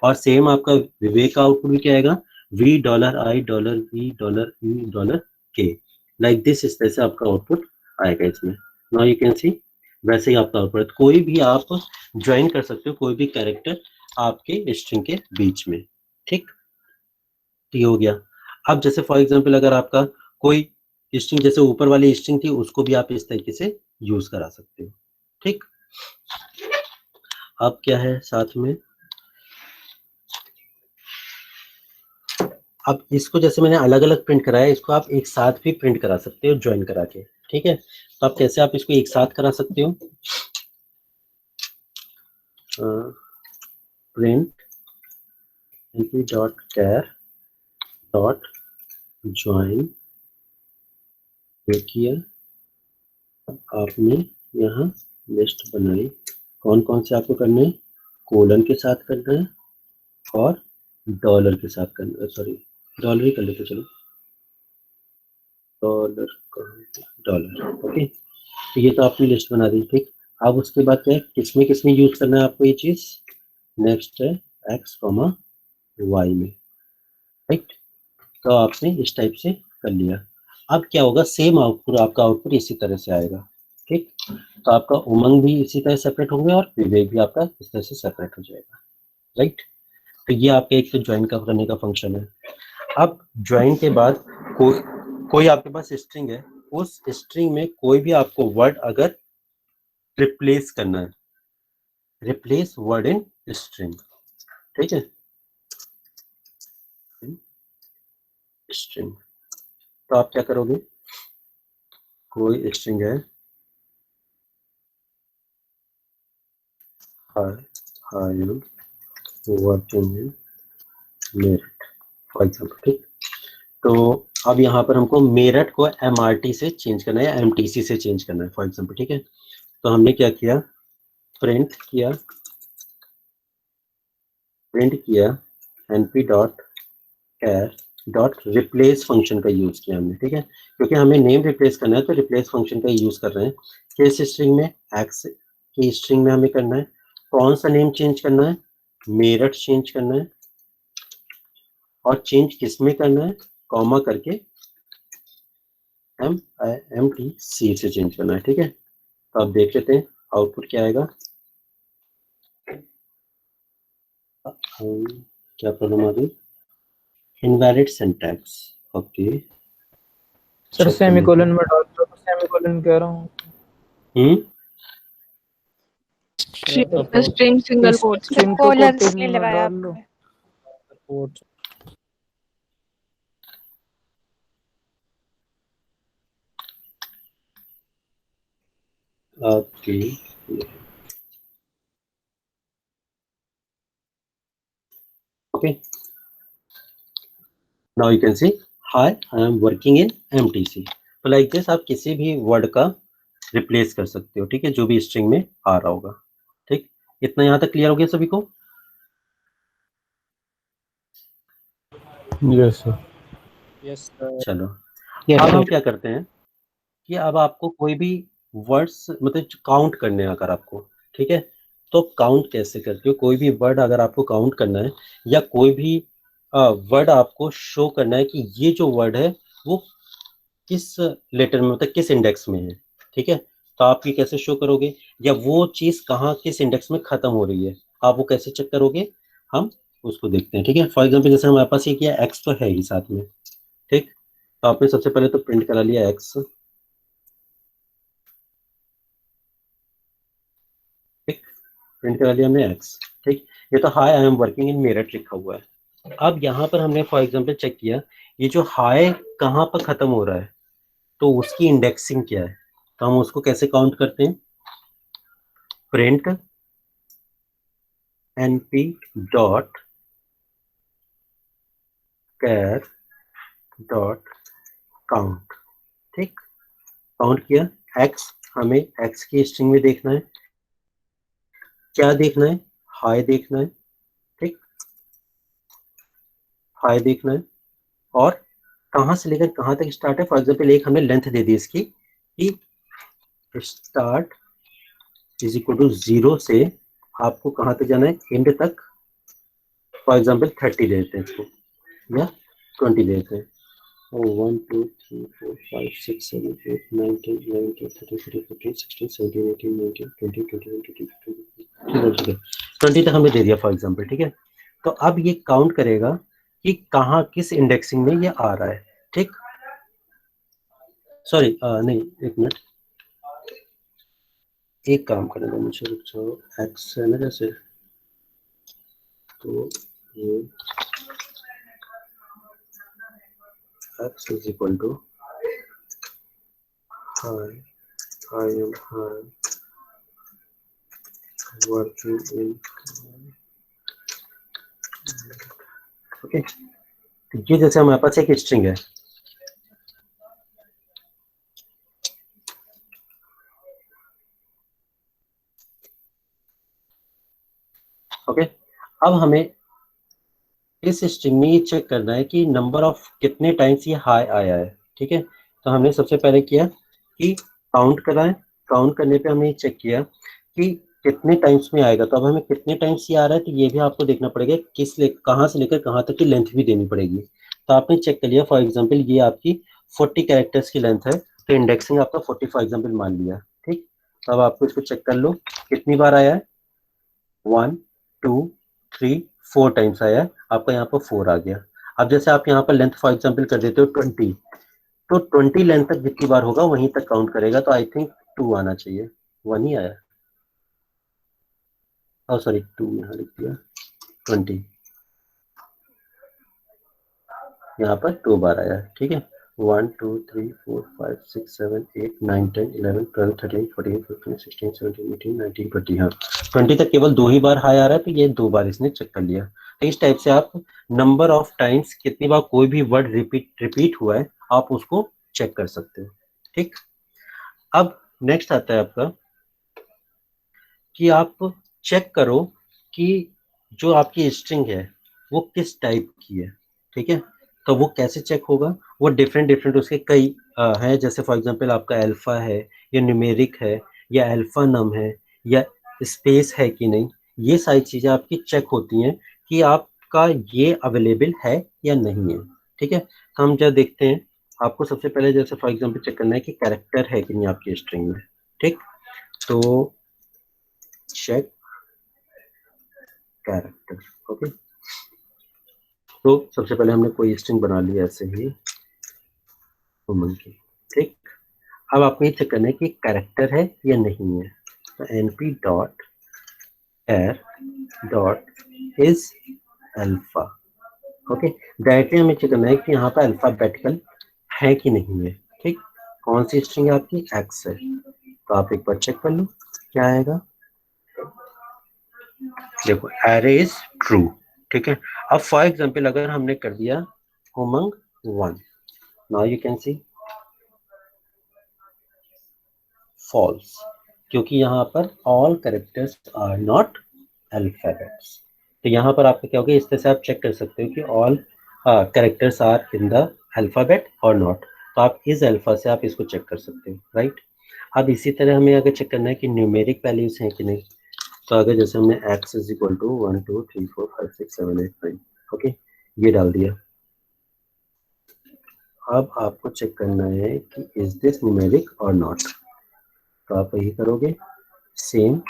और सेम आपका विवेक का आउटपुट भी क्या आएगा, v dollar i dollar v dollar e dollar k, like this इस तरह से आपका आउटपुट आएगा इसमें। नाउ यू कैन सी वैसे ही आपका आउटपुट, कोई भी आप ज्वाइन कर सकते हो कोई भी कैरेक्टर आपके स्ट्रिंग के बीच में, ठीक, तो ये हो गया। अब जैसे फॉर एग्जांपल अगर आपका कोई स्ट्रिंग जैसे ऊपर वाली स्ट्रिंग थी उसको भी आप इस तरीके से यूज करा सकते हो, ठीक। अब क्या है साथ में, अब इसको जैसे मैंने अलग अलग प्रिंट कराया, इसको आप एक साथ भी प्रिंट करा सकते हो ज्वाइन करा के, ठीक है। तो आप कैसे आप इसको एक साथ करा सकते हो, print np dot char dot join किया, आपने यहाँ लिस्ट बनाई, कौन कौन से आपको करने हैं, कोलन के साथ करना है और डॉलर के साथ करना है, सॉरी डॉलर ही कर लेते चलो, डॉलर, ओके। तो ये तो आपने लिस्ट बना दी, ठीक। अब उसके बाद क्या है, किसमें किसमें यूज करना है आपको ये चीज, नेक्स्ट है x, y में, राइट। तो आपने इस टाइप से कर लिया। अब क्या होगा, सेम आउटपुट आपका आउटपुट इसी तरह से आएगा, ठीक। तो आपका उमंग भी इसी तरह सेपरेट होंगे और विवेक भी आपका इस तरह से सेपरेट हो जाएगा, राइट। तो ये आपका एक तो ज्वाइन करने का फंक्शन है। अब ज्वाइन के बाद कोई आपके पास स्ट्रिंग है, उस स्ट्रिंग में कोई भी आपको वर्ड अगर रिप्लेस करना है, रिप्लेस वर्ड इन स्ट्रिंग, ठीक है, स्ट्रिंग, तो आप क्या करोगे, कोई स्ट्रिंग है आई am working in Meerut for example, ठीक। तो अब यहाँ पर हमको मेरठ को MRT से चेंज करना है या MTC से चेंज करना है फॉर एग्जाम्पल, ठीक है। तो हमने क्या किया, प्रिंट किया np dot char dot replace function का यूज किया हमने, ठीक है, क्योंकि हमें नेम रिप्लेस करना है तो रिप्लेस फंक्शन का यूज कर रहे हैं। किस स्ट्रिंग में, एक्स की स्ट्रिंग में हमें करना है, कौन सा नेम चेंज करना है, मेरठ चेंज करना है, और चेंज किस में करना है, कॉमा करके MTC से चेंज करना है, ठीक है। तो आप देख लेते हैं आउटपुट क्या आएगा, क्या प्रॉब्लम आ गई, invalid syntax, okay sir semicolon में डाल दो, सेमीकोलन कह रहा हूँ, स्ट्रिंग सिंगल कोट्स स्ट्रिंग को कोटेशन में डाल लो, okay okay, now you can see hi I am working in MTC। तो लाइक दिस आप किसी भी वर्ड का रिप्लेस कर सकते हो, ठीक है, जो भी स्ट्रिंग में आ रहा होगा, ठीक। इतना यहाँ तक क्लियर हो गया सभी को, यस सर। Yes sir. चलो। अब हम क्या करते हैं कि अब आपको कोई भी वर्ड्स मतलब काउंट करने हैं अगर आपको, ठीक है, तो काउंट कैसे करते हो, कोई भी वर्ड अगर आपको काउंट करना है या कोई भी वर्ड आपको शो करना है कि ये जो वर्ड है वो किस लेटर में, मतलब किस इंडेक्स में है, ठीक है। तो आप ये कैसे शो करोगे, या वो चीज कहाँ किस इंडेक्स में खत्म हो रही है, आप वो कैसे चेक करोगे, हम उसको देखते हैं, ठीक है। फॉर एग्जाम्पल जैसे हमारे पास ये किया एक्स तो है ही साथ में, ठीक। तो आपने सबसे पहले तो प्रिंट करा लिया एक्स, ठीक, प्रिंट करा लिया हमने एक्स, ठीक। ये तो हाई आई एम वर्किंग इन मेरठ लिखा हुआ है। अब यहाँ पर हमने फॉर एग्जाम्पल चेक किया ये जो हाई कहाँ पर खत्म हो रहा है, तो उसकी इंडेक्सिंग क्या है, तो हम उसको कैसे काउंट करते हैं, print np dot char dot count, ठीक। काउंट किया एक्स, हमें एक्स की स्ट्रिंग में देखना है, क्या देखना है, हाई देखना है, ठीक, हाई देखना है, और कहाँ से लेकर कहाँ तक स्टार्ट है। फॉर एग्जाम्पल एक हमें लेंथ दे दी इसकी कि स्टार्ट इज इक्वल टू 0 से आपको कहाँ तक जाना है, एंड तक। फॉर एग्जाम्पल 30 देते हैं इसको, या 20 देते हैं। 1 2 3 4 5 6 7 8 9 10 11 12 13 14 15 16 17 18 19 20 21 22 20 तक हमने दे दिया फॉर एग्जाम्पल, ठीक है। तो अब ये काउंट करेगा कि कहाँ किस इंडेक्सिंग में ये आ रहा है, ठीक। सॉरी नहीं, एक मिनट, एक काम करने दो मुझे, रुक जाओ। एक्स है ना जैसे, तो ये x is equal to hi I am hi working in, okay. ये जैसे हमारे पास एक स्ट्रिंग है, ओके। अब हमें इस स्ट्रिंग में ये चेक करना है कि नंबर ऑफ कितने टाइम्स ये हाई आया है, ठीक है। तो हमने सबसे पहले किया कि काउंट कराएं, काउंट करने पे हमने चेक किया कि कितने टाइम्स में आएगा। तो अब हमें कितने टाइम्स ये आ रहा है, तो ये भी आपको देखना पड़ेगा कहाँ से लेकर कहाँ तक की लेंथ भी देनी पड़ेगी। तो आपने चेक कर लिया फॉर एग्जाम्पल ये आपकी 40 कैरेक्टर्स की लेंथ है, तो इंडेक्सिंग आपका 40 फॉर एग्जाम्पल मान लिया, ठीक। तो अब आपको इसको चेक कर लो कितनी बार आया है, 1 2 3 4 टाइम्स आया है, आपका यहाँ पर 4 आ गया। अब जैसे आप यहाँ पर लेंथ फॉर एग्जाम्पल कर देते हो 20, तो 20 लेंथ तक जितनी बार होगा वहीं तक काउंट करेगा। तो आई थिंक 2 आना चाहिए, 1 ही आया, और सॉरी 2 यहाँ लिख दिया, 20 यहाँ पर 2 बार आया, ठीक है। 1 2 3 4 5 6 7 8 9 10 11 12 13 14 15 16 17 18 19 20, हाँ 20 तक केवल 2 ही बार हाई आ रहा है, तो ये 2 बार इसने चेक कर लिया। तो इस टाइप से आप नंबर ऑफ टाइम्स कितनी बार कोई भी वर्ड रिपीट हुआ है आप उसको चेक कर सकते हो, ठीक। अब नेक्स्ट आता है आपका कि आप चेक करो कि जो आपकी स्ट्रिंग है वो किस टाइप की है, ठीक है। तो वो कैसे चेक होगा, वो डिफरेंट उसके कई हैं। जैसे फॉर एग्जांपल आपका अल्फा है या न्यूमेरिक है या अल्फा नम है या स्पेस है कि नहीं, ये सारी चीज़ें आपकी चेक होती हैं कि आपका ये अवेलेबल है या नहीं है, ठीक है। तो हम जब देखते हैं, आपको सबसे पहले जैसे फॉर एग्जांपल चेक करना है कि कैरेक्टर है कि नहीं आपकी स्ट्रिंग में, ठीक। तो चेक कैरेक्टर, ओके। तो सबसे पहले हमने कोई स्ट्रिंग बना ली ऐसे ही वुमन की, ठीक। अब आपको ये चेक करना है कि कैरेक्टर है या नहीं है। तो np डॉट एर dot is alpha, okay. Directly हमें चेक करना है कि यहाँ पर अल्फाबेटिकल है कि नहीं है, ठीक। कौन सी स्ट्रिंग है आपकी, एक्स है। तो आप एक बार चेक कर लो क्या आएगा, देखो एरे इज ट्रू, ठीक है। अब फॉर एग्जांपल अगर हमने कर दिया Umang 1, now you can see false, क्योंकि यहाँ पर all characters are not alphabets. तो यहाँ पर आपको क्या होगा, इस तरह से आप चेक कर सकते हो कि all characters are in the alphabet और नॉट। तो आप इस अल्फा से आप इसको चेक कर सकते हो, राइट। अब इसी तरह हमें अगर चेक करना है कि न्यूमेरिक वैल्यूज हैं कि नहीं, तो अगर जैसे हमने x is equal to 1 2 3 4 5 6 7 8 9, okay, ये डाल दिया। अब आपको चेक करना है कि इज दिस न्यूमेरिक और नॉट, तो आप यही करोगे, same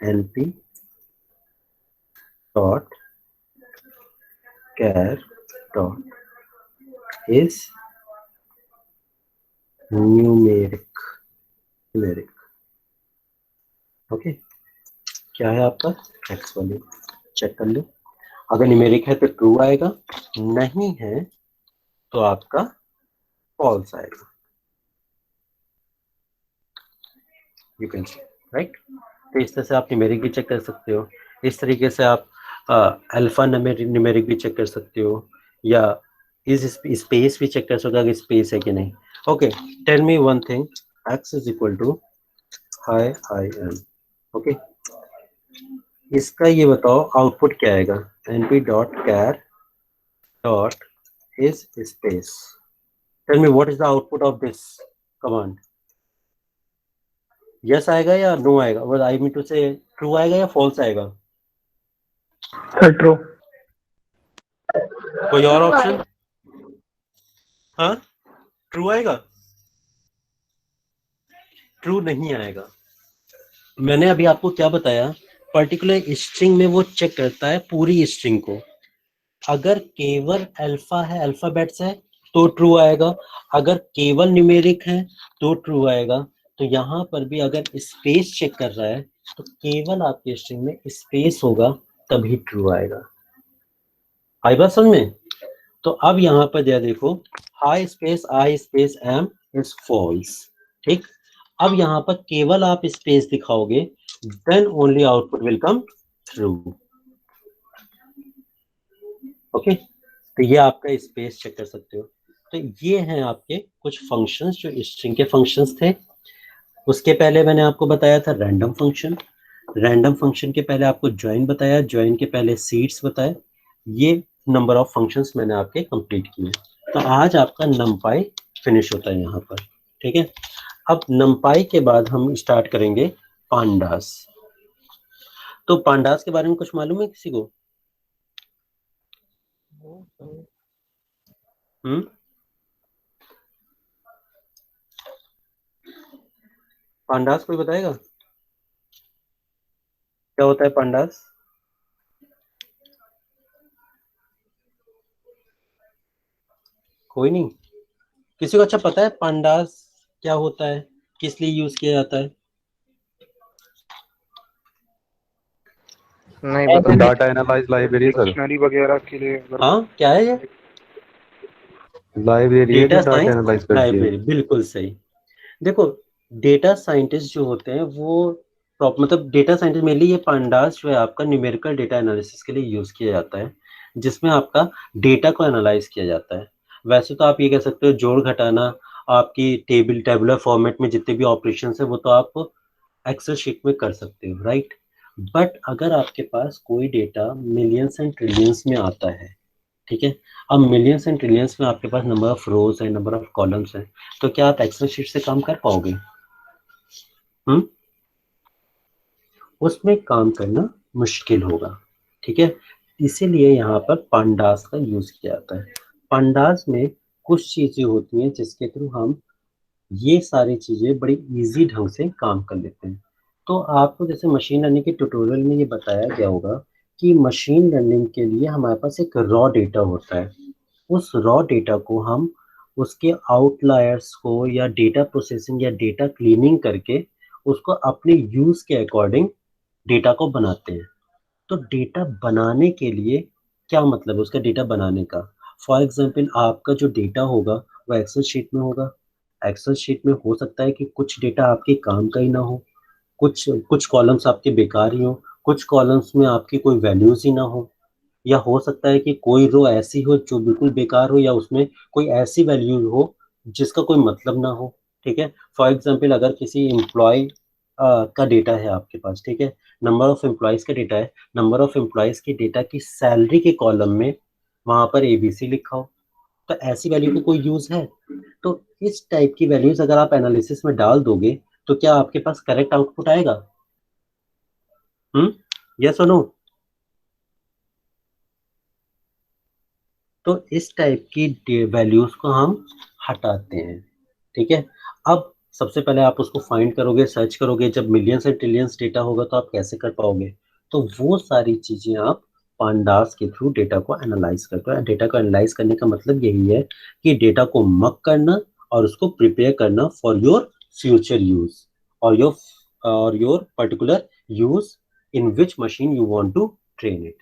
np dot char dot is numeric. Okay, क्या है आपका एक्स वैल्यू, चेक कर लो। अगर न्यूमेरिक है तो ट्रू आएगा, नहीं है तो आपका फॉल्स आएगा। You can C, right. तो इस तरह से आप न्यूमेरिक भी चेक कर सकते हो। इस तरीके से आप अल्फा न्यूमेरिक भी चेक कर सकते हो, या इस स्पेस भी चेक कर सकते हो कि स्पेस है कि नहीं। Okay, tell me one thing, x is equal to hi I am. Okay, इसका ये बताओ आउटपुट क्या आएगा, np dot char dot is space. Tell me what is the output of this command. Yes आएगा या नो आएगा, और I mean to say true आएगा या फॉल्स आएगा। ट्रू। कोई और ऑप्शन? हाँ, ट्रू आएगा, ट्रू नहीं आएगा। मैंने अभी आपको क्या बताया, पर्टिकुलर स्ट्रिंग में वो चेक करता है पूरी स्ट्रिंग को। अगर केवल अल्फा है, अल्फाबेट्स है, तो ट्रू आएगा। अगर केवल न्यूमेरिक है तो ट्रू आएगा। तो यहाँ पर भी अगर स्पेस चेक कर रहा है तो केवल आपके स्ट्रिंग में स्पेस होगा तभी ट्रू आएगा। आई बात समझ में? तो अब यहाँ पर दिया देखो, hi space I space M is false. ठीक, अब यहाँ पर केवल आप स्पेस दिखाओगे, then only output will come true. Okay, तो ये आपका स्पेस चेक कर सकते हो। तो ये हैं आपके कुछ फंक्शंस जो स्ट्रिंग के फंक्शंस थे। उसके पहले मैंने आपको बताया था रैंडम फंक्शन। रैंडम फंक्शन के पहले आपको ज्वाइन बताया, ज्वाइन के पहले सीड्स बताए। ये नंबर ऑफ फंक्शंस मैंने आपके कंप्लीट किए। तो आज आपका नमपाई फिनिश होता है यहाँ पर। ठीक है, अब नमपाई के बाद हम स्टार्ट करेंगे पांडास। तो पांडास के बारे में कुछ मालूम है किसी को? पांडास कोई बताएगा क्या होता है पांडास? कोई नहीं, किसी को अच्छा पता है पांडास क्या होता है, किस लिए यूज किया जाता है? नहीं पता। Data analyse library sir. Dictionary वगैरह के लिए हाँ, क्या है ये? लाइब्रेरी है जो डेटा डाटा साइंस एनालाइज करती है। लाइब्रेरी, बिल्कुल सही। देखो, डेटा साइंटिस्ट जो होते हैं वो मतलब डेटा साइंटिस्ट मेनली ये पांडास जो है आपका न्यूमेरिकल डेटा एनालिसिस के लिए यूज किया जाता है, जिसमें आपका डेटा को एनालाइज किया जाता है। वैसे तो आप ये कह सकते हो जोड़ घटाना, आपकी टेबुलर फॉर्मेट में जितने भी ऑपरेशन है वो तो आप एक्सेल शीट में कर सकते हो, राइट। बट अगर आपके पास कोई डेटा मिलियंस एंड ट्रिलियंस में आता है, ठीक है, अब मिलियंस एंड ट्रिलियंस में आपके पास नंबर ऑफ रोज है, नंबर ऑफ कॉलम्स है, तो क्या आप एक्सेल शीट से काम कर पाओगे? उसमें काम करना मुश्किल होगा। ठीक है, इसीलिए यहाँ पर पांडास का यूज किया जाता है। पांडास में कुछ चीजें होती हैं जिसके थ्रू हम ये सारी चीजें बड़ी इजी ढंग से काम कर लेते हैं। तो आपको जैसे मशीन लर्निंग के ट्यूटोरियल में ये बताया गया होगा कि मशीन लर्निंग के लिए हमारे पास एक रॉ डेटा होता है। उस रॉ डेटा को हम उसके आउटलायर्स को या डेटा प्रोसेसिंग या डेटा क्लीनिंग करके उसको अपने यूज के अकॉर्डिंग डेटा को बनाते हैं। तो डेटा बनाने के लिए क्या मतलब है उसका डेटा बनाने का? फॉर एग्जाम्पल आपका जो डेटा होगा वो एक्सेल शीट में होगा। एक्सेल शीट में हो सकता है कि कुछ डेटा आपके काम का ही ना हो, कुछ कुछ कॉलम्स आपके बेकार ही हो, कुछ कॉलम्स में आपकी कोई वैल्यूज ही ना हो, या हो सकता है कि कोई रो ऐसी हो जो बिल्कुल बेकार हो, या उसमें कोई ऐसी वैल्यू हो जिसका कोई मतलब ना हो। ठीक है, फॉर एग्जाम्पल अगर किसी एम्प्लॉय का डेटा है आपके पास, ठीक है, नंबर ऑफ एम्प्लॉयज का डेटा है, नंबर ऑफ एम्प्लॉयज के डेटा की सैलरी के कॉलम में वहां पर एबीसी लिखा हो, तो ऐसी वैल्यू को कोई यूज है? तो इस टाइप की वैल्यूज अगर आप एनालिसिस में डाल दोगे तो क्या आपके पास करेक्ट आउटपुट आएगा? यस और नो? तो इस टाइप की वैल्यूज को हम हटाते हैं, ठीक है। अब सबसे पहले आप उसको फाइंड करोगे, सर्च करोगे, जब मिलियंस एंड ट्रिलियंस डेटा होगा तो आप कैसे कर पाओगे, तो वो सारी चीजें आप पांडास के थ्रू डेटा को एनालाइज करते हो। डेटा को एनालाइज करने का मतलब यही है कि डेटा को मक करना और उसको प्रिपेयर करना फॉर योर फ्यूचर यूज और your particular use in which machine you want to train it.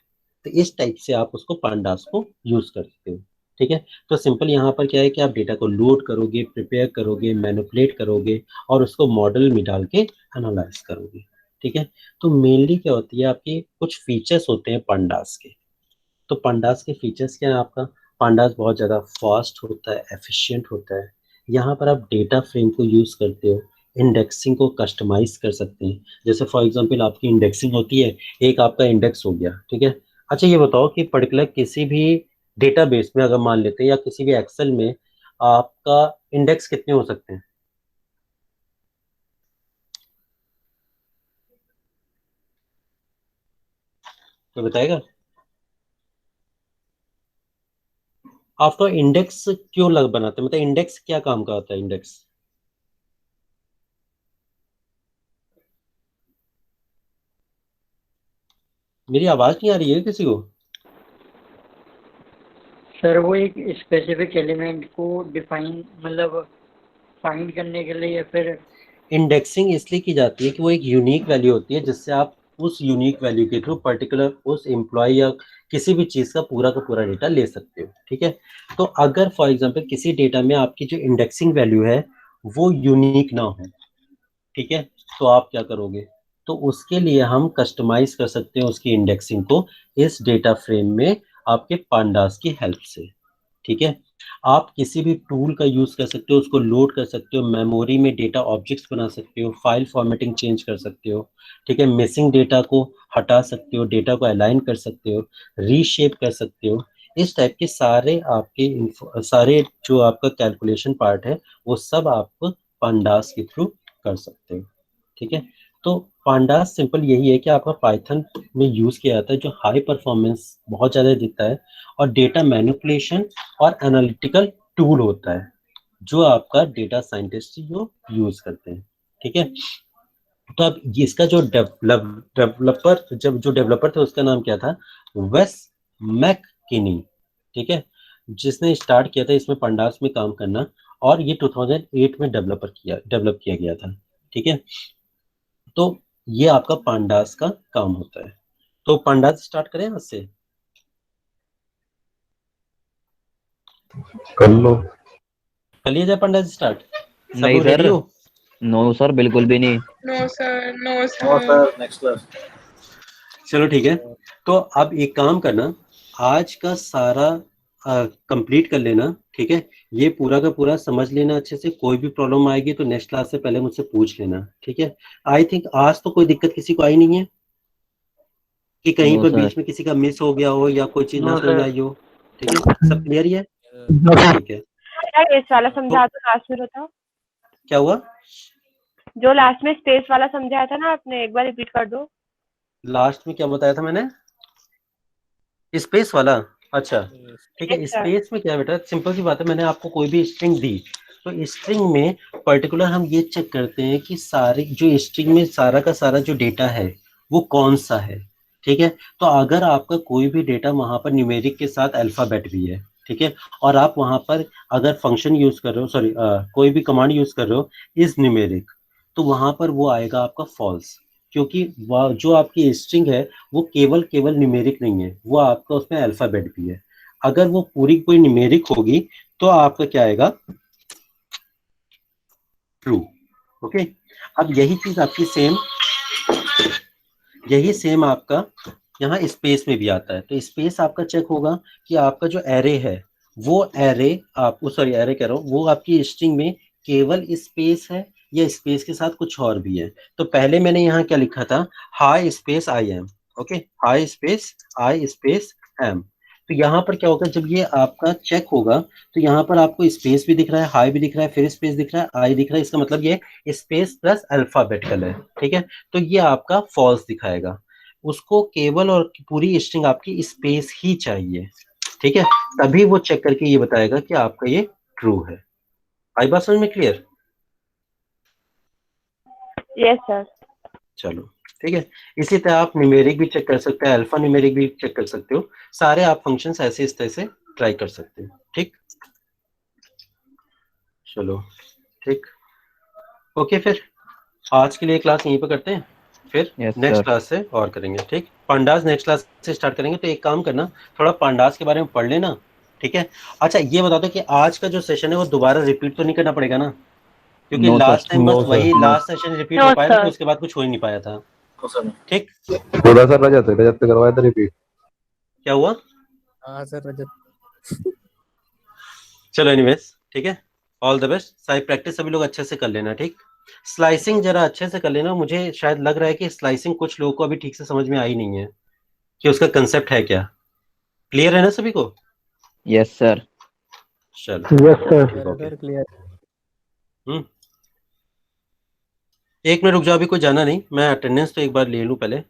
तो इस टाइप से आप उसको पांडास को यूज करते हो, ठीक है। तो सिंपल यहाँ पर क्या है कि आप डेटा को लोड करोगे, प्रिपेयर करोगे, मैनिपुलेट करोगे और उसको मॉडल में डाल के एनालाइज करोगे, ठीक है। तो मेनली क्या होती है, आपके कुछ फीचर्स होते हैं पांडास के। तो पांडास के फीचर्स क्या है आपका, पांडास बहुत ज़्यादा फास्ट होता है, एफिशिएंट होता है। यहाँ पर आप डेटा फ्रेम को यूज़ करते हो, इंडेक्सिंग को कस्टमाइज कर सकते हैं। जैसे फॉर एग्जांपल आपकी इंडेक्सिंग होती है, एक आपका इंडेक्स हो गया, ठीक है। अच्छा ये बताओ कि पर्टिकुलर किसी भी डेटाबेस में अगर मान लेते हैं या किसी भी एक्सेल में आपका इंडेक्स कितने हो सकते हैं? तो बताएगा आपका इंडेक्स क्यों लग बनाते हैं, मतलब इंडेक्स क्या काम का होता है इंडेक्स? मेरी आवाज नहीं आ रही है किसी को? सर वो एक स्पेसिफिक एलिमेंट को डिफाइन मतलब फाइंड करने के लिए या फिर इंडेक्सिंग इसलिए की जाती है कि वो एक यूनिक वैल्यू होती है जिससे आप उस यूनिक वैल्यू के थ्रू पर्टिकुलर उस एम्प्लॉय या किसी भी चीज का पूरा डेटा ले सकते हो, ठीक है। तो अगर फॉर एग्जांपल किसी डेटा में आपकी जो इंडेक्सिंग वैल्यू है वो यूनिक ना हो, ठीक है, तो आप क्या करोगे, तो उसके लिए हम कस्टमाइज कर सकते हैं उसकी इंडेक्सिंग को इस डेटा फ्रेम में आपके पांडास की हेल्प से, ठीक है। आप किसी भी टूल का यूज कर सकते हो, उसको लोड कर सकते हो, मेमोरी में डेटा ऑब्जेक्ट्स बना सकते हो, फाइल फॉर्मेटिंग चेंज कर सकते हो, ठीक है, मिसिंग डेटा को हटा सकते हो, डेटा को अलाइन कर सकते हो, रीशेप कर सकते हो। इस टाइप के सारे आपके सारे जो आपका कैलकुलेशन पार्ट है वो सब आप पांडास के थ्रू कर सकते हो, ठीक है। तो पांडास सिंपल यही है कि आपका पाइथन में यूज किया जाता है, जो हाई परफॉर्मेंस बहुत ज्यादा देता है और डेटा मैनिपुलेशन और एनालिटिकल टूल होता है जो आपका डेटा साइंटिस्ट जो यूज करते हैं, ठीक है। तो अब इसका जो डेवलपर थे उसका नाम क्या था, वेस मैककिनी, ठीक है, जिसने स्टार्ट किया था इसमें पंडास में काम करना और ये 2008 में डेवलप किया गया था, ठीक है। तो ये आपका पांडास का काम होता है। तो पांडास स्टार्ट करें आज से? कर लो। कर लिया जाए पांडास स्टार्ट? सब नहीं लोग रेडी सर, हो? नो सर, बिल्कुल भी नहीं। नो सर, नो और सर। Sir next class. चलो ठीक है। तो अब एक काम करना, आज का सारा कंप्लीट कर लेना, ठीक है। ये पूरा का पूरा समझ लेना अच्छे से, कोई भी प्रॉब्लम आएगी तो नेक्स्ट क्लास से पहले मुझसे पूछ लेना, ठीक है। आई थिंक आज तो कोई दिक्कत किसी को आई नहीं है कि कहीं नो पर सर। बीच में किसी का मिस हो गया हो या कोई चीज ना नो समझ में सर। आई हो, ठीक है, सब क्लियर ही है, ठीक है। स्पेस वाला समझा तो लास्ट में बताओ, क्या हुआ? जो लास्ट में स्पेस वाला समझाया था ना आपने, एक बार रिपीट कर दो। लास्ट में क्या बताया था मैंने? स्पेस वाला? अच्छा ठीक है। अच्छा। स्पेस में क्या है बेटा, सिंपल सी बात है, मैंने आपको कोई भी स्ट्रिंग दी तो स्ट्रिंग में पर्टिकुलर हम ये चेक करते हैं कि सारी जो स्ट्रिंग में सारा का सारा जो डेटा है वो कौन सा है, ठीक है। तो अगर आपका कोई भी डेटा वहां पर न्यूमेरिक के साथ अल्फाबेट भी है, ठीक है, और आप वहां पर अगर फंक्शन यूज कर रहे हो, सॉरी कोई भी कमांड यूज कर रहे हो इज न्यूमेरिक, तो वहां पर वो आएगा आपका फॉल्स, क्योंकि वह जो आपकी स्ट्रिंग है वो केवल केवल न्यूमेरिक नहीं है, वो आपका उसमें अल्फाबेट भी है। अगर वो पूरी कोई न्यूमेरिक होगी तो आपका क्या आएगा, ट्रू, ओके। अब यही सेम आपका यहाँ स्पेस में भी आता है। तो स्पेस आपका चेक होगा कि आपका जो एरे है वो एरे आप सॉरी एरे कह रहा हूँ, वो आपकी स्ट्रिंग में केवल स्पेस है या स्पेस के साथ कुछ और भी है। तो पहले मैंने यहाँ क्या लिखा था, hi space I am, okay, hi space I space am. तो यहाँ पर क्या होगा, जब ये आपका चेक होगा तो यहाँ पर आपको स्पेस भी दिख रहा है, हाई भी दिख रहा है, फिर स्पेस दिख रहा है, आई दिख रहा है, इसका मतलब ये स्पेस प्लस अल्फाबेटिकल है, ठीक है। तो ये आपका फॉल्स दिखाएगा, उसको केवल और पूरी स्ट्रिंग आपकी स्पेस ही चाहिए, ठीक है, तभी वो चेक करके ये बताएगा कि आपका ये ट्रू है। आई बात समझ में क्लियर? Yes sir. चलो ठीक है, इसी तरह आप न्यूमेरिक भी चेक कर सकते हैं, अल्फा न्यूमेरिक भी चेक कर सकते हो, सारे आप फंक्शंस ऐसे इस तरह से ट्राई कर सकते हो। ठीक, चलो ठीक, ओके, फिर आज के लिए क्लास यहीं पे करते हैं, फिर Yes, नेक्स्ट sir. क्लास से और करेंगे। ठीक, पांडास नेक्स्ट क्लास से स्टार्ट करेंगे, तो एक काम करना, थोड़ा पांडास के बारे में पढ़ लेना, ठीक है। अच्छा ये बता दो कि आज का जो सेशन है वो दोबारा रिपीट तो नहीं करना पड़ेगा ना, क्योंकि No, sir. Last time No, बस sir. वही No. Last session repeat No, हो पाया था, sir. तो उसके बाद कुछ हो ही नहीं पाया था। ठीक, थोड़ा सा रजत करवाया था रिपीट। क्या हुआ? हाँ सर रजत। चलो एनीवेज, ठीक है, ऑल द बेस्ट। सारी प्रैक्टिस सभी लोग अच्छे से कर लेना। ठीक, स्लाइसिंग जरा अच्छे से कर लेना, मुझे शायद लग रहा है कि स्लाइसिंग कुछ लोगों को अभी ठीक से समझ में आई नहीं है कि उसका कंसेप्ट है क्या। क्लियर है ना सभी को? Yes sir. चलो यस सर। ठीक, ओके। Sir clear. एक मिनट रुक जाओ, अभी कोई जाना नहीं, मैं अटेंडेंस तो एक बार ले लूं पहले।